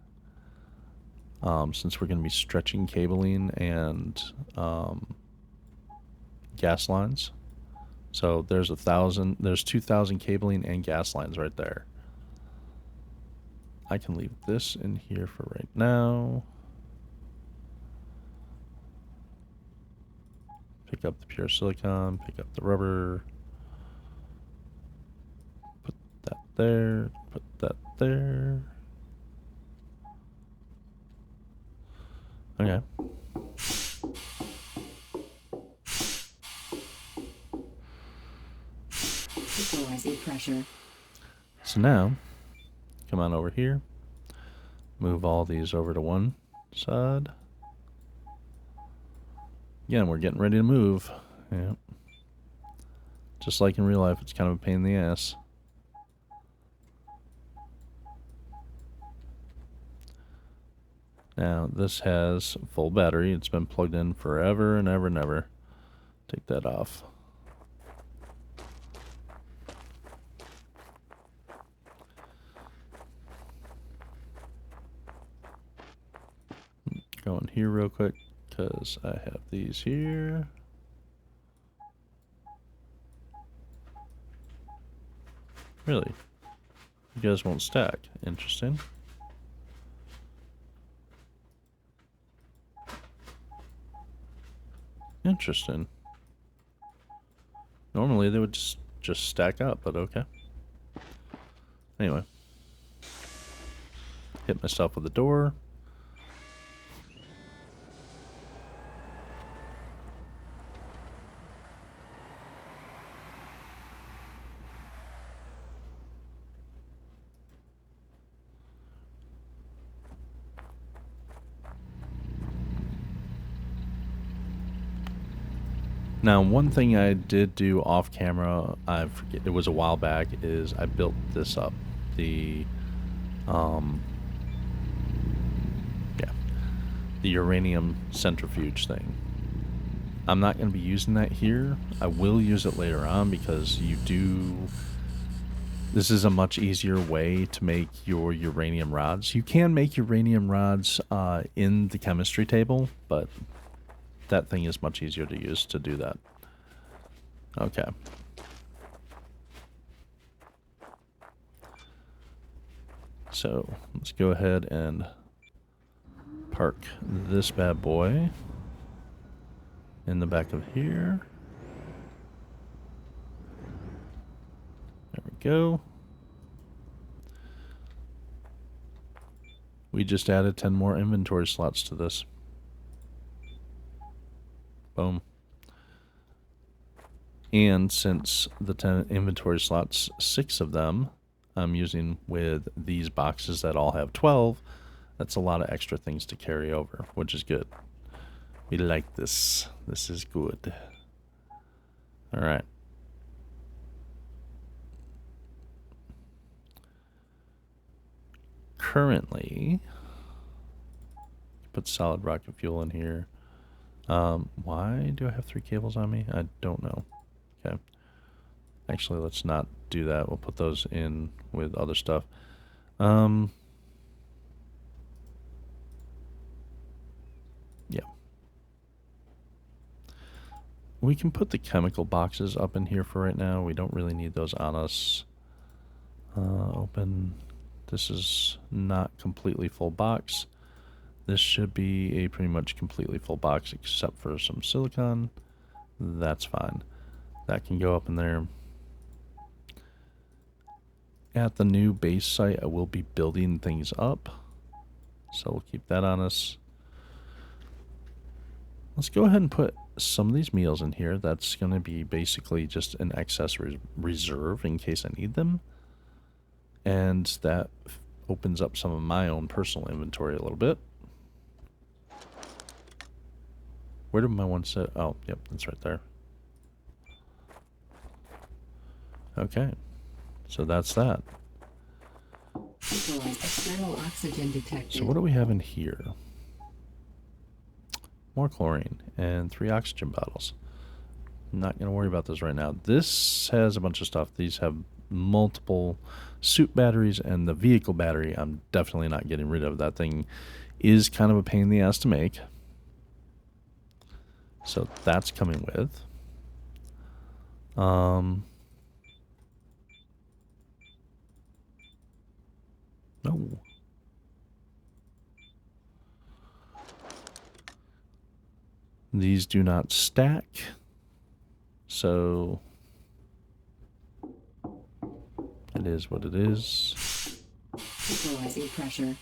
Since we're going to be stretching cabling and gas lines. So there's 2,000 cabling and gas lines right there. I can leave this in here for right now. Pick up the pure silicon, pick up the rubber. Put that there, put that there. Okay. Equalizing pressure. So now, come on over here. Move all these over to one side. Again, we're getting ready to move. Yeah. Just like in real life, it's kind of a pain in the ass. Now, this has full battery. It's been plugged in forever and ever and ever. Take that off. Go in here real quick, because I have these here. Really? You guys won't stack. Interesting. Interesting. Normally they would just stack up, but okay. Anyway. Hit myself with the door. Now, one thing I did do off camera, I forget, it was a while back, is I built this up. The, the uranium centrifuge thing. I'm not going to be using that here. I will use it later on because this is a much easier way to make your uranium rods. You can make uranium rods in the chemistry table, but that thing is much easier to use to do that. Okay. So let's go ahead and park this bad boy in the back of here. There we go. We just added 10 more inventory slots to this. Boom. And since the 10 inventory slots, 6 of them I'm using with these boxes that all have 12, that's a lot of extra things to carry over, which is good. We like this. This is good. All right. Currently, put solid rocket fuel in here. Why do I have 3 cables on me? I don't know. Okay. Actually, let's not do that. We'll put those in with other stuff. Yeah. We can put the chemical boxes up in here for right now. We don't really need those on us. Open. This is not completely full box. This should be a pretty much completely full box except for some silicon. That's fine. That can go up in there. At the new base site, I will be building things up. So we'll keep that on us. Let's go ahead and put some of these meals in here. That's going to be basically just an excess reserve in case I need them. And that opens up some of my own personal inventory a little bit. Where did my one sit? Oh, yep, that's right there. Okay, so that's that. External oxygen detected. So what do we have in here? More chlorine and 3 oxygen bottles. I'm not going to worry about those right now. This has a bunch of stuff. These have multiple suit batteries, and the vehicle battery I'm definitely not getting rid of. That thing is kind of a pain in the ass to make. So that's coming with. No. These do not stack. So it is what it is. Equalizing pressure.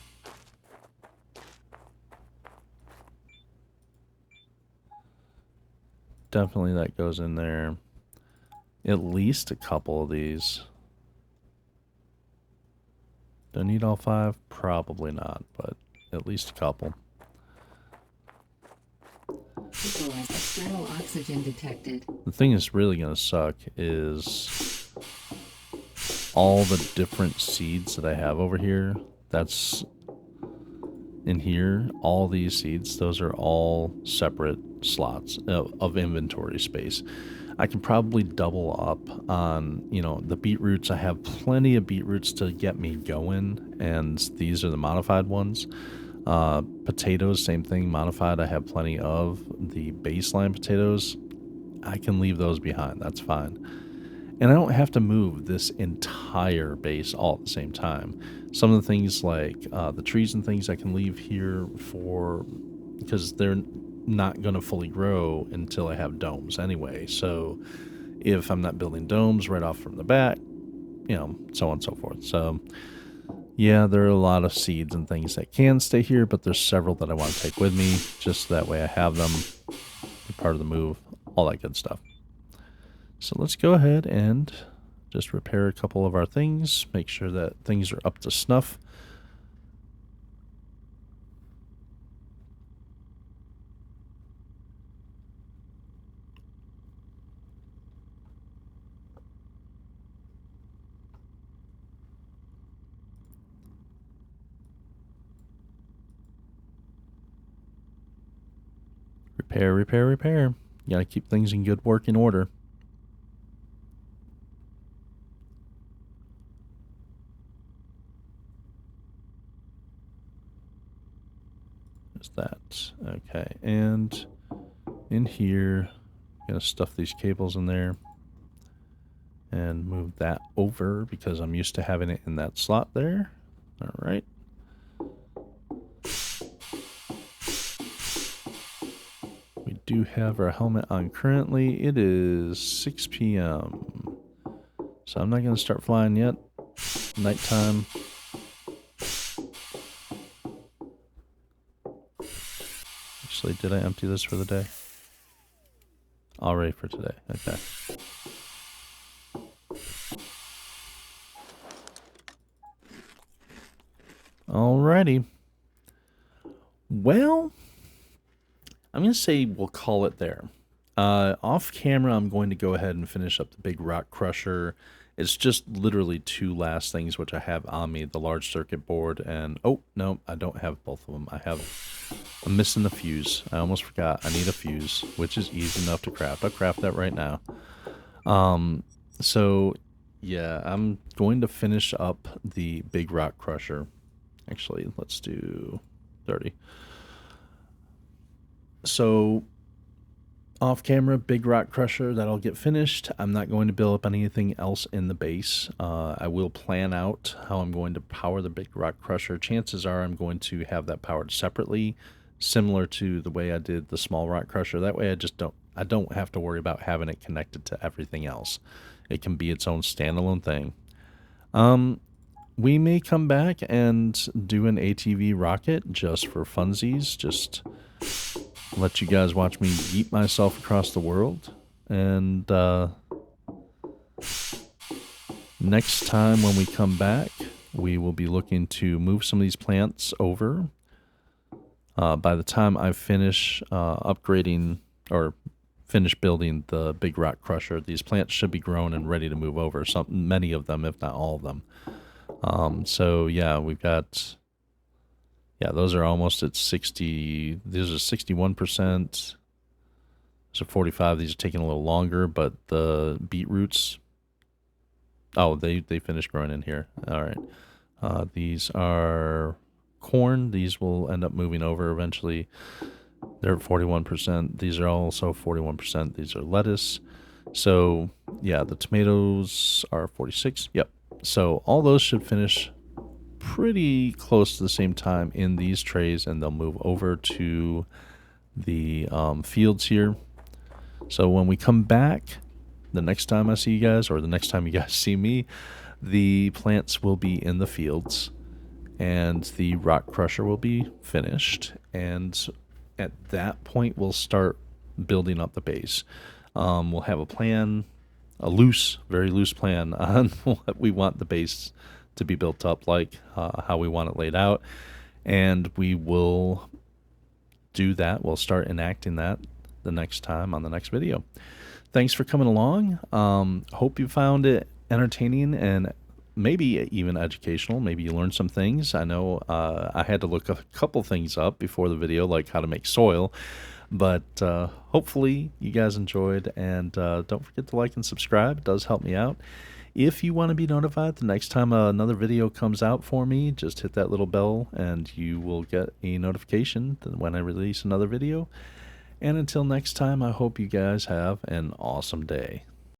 Definitely that goes in there. At least a couple of these. Do I need all 5? Probably not, but at least a couple. External oxygen detected. The thing that's really going to suck is all the different seeds that I have over here. That's in here. All these seeds, those are all separate slots of inventory space. I can probably double up on, the beetroots. I have plenty of beetroots to get me going, and these are the modified ones. Potatoes, same thing, modified. I have plenty of the baseline potatoes. I can leave those behind. That's fine. And I don't have to move this entire base all at the same time. Some of the things like the trees and things I can leave here because they're not going to fully grow until I have domes anyway. So if I'm not building domes right off from the bat, so on and so forth. So yeah, there are a lot of seeds and things that can stay here, but there's several that I want to take with me, just that way I have them, part of the move, all that good stuff. So let's go ahead and just repair a couple of our things, make sure that things are up to snuff. Repair, repair, repair. You gotta keep things in good working order. There's that. Okay, and in here, gonna stuff these cables in there and move that over because I'm used to having it in that slot there. All right. We do have our helmet on currently. It is 6 p.m. So I'm not going to start flying yet. Nighttime. Actually, did I empty this for the day? All ready for today. Okay. Alrighty. Well, I'm going to say we'll call it there. Off camera, I'm going to go ahead and finish up the big rock crusher. It's just literally 2 last things which I have on me, the large circuit board and, oh, no, I don't have both of them. I'm missing the fuse. I almost forgot. I need a fuse, which is easy enough to craft. I'll craft that right now. So, yeah, I'm going to finish up the big rock crusher. Actually, let's do 30. So, off camera, big rock crusher, that'll get finished. I'm not going to build up anything else in the base. I will plan out how I'm going to power the big rock crusher. Chances are I'm going to have that powered separately, similar to the way I did the small rock crusher. That way I don't have to worry about having it connected to everything else. It can be its own standalone thing. We may come back and do an ATV rocket just for funsies, just let you guys watch me yeet myself across the world. And next time when we come back, we will be looking to move some of these plants over. By the time I finish upgrading or finish building the big rock crusher, these plants should be grown and ready to move over. Many of them, if not all of them. So yeah, we've got, those are almost at 60. These are 61%. So 45. These are taking a little longer, but the beetroots, Oh, they finished growing in here. All right. These are corn. These will end up moving over eventually. They're at 41%. These are also 41%. These are lettuce. So, yeah, the tomatoes are 46. Yep. So, all those should finish pretty close to the same time in these trays, and they'll move over to the fields here. So, when we come back, the next time I see you guys, or the next time you guys see me, the plants will be in the fields and the rock crusher will be finished. And at that point, we'll start building up the base. We'll have a plan, a loose, very loose plan on what we want the base to be built up like, how we want it laid out. And we will do that. We'll start enacting that the next time on the next video. Thanks for coming along. Hope you found it entertaining and maybe even educational. Maybe you learned some things. I know I had to look a couple things up before the video, like how to make soil. But hopefully you guys enjoyed, and don't forget to like and subscribe. It does help me out. If you want to be notified the next time another video comes out for me, just hit that little bell and you will get a notification when I release another video. And until next time, I hope you guys have an awesome day.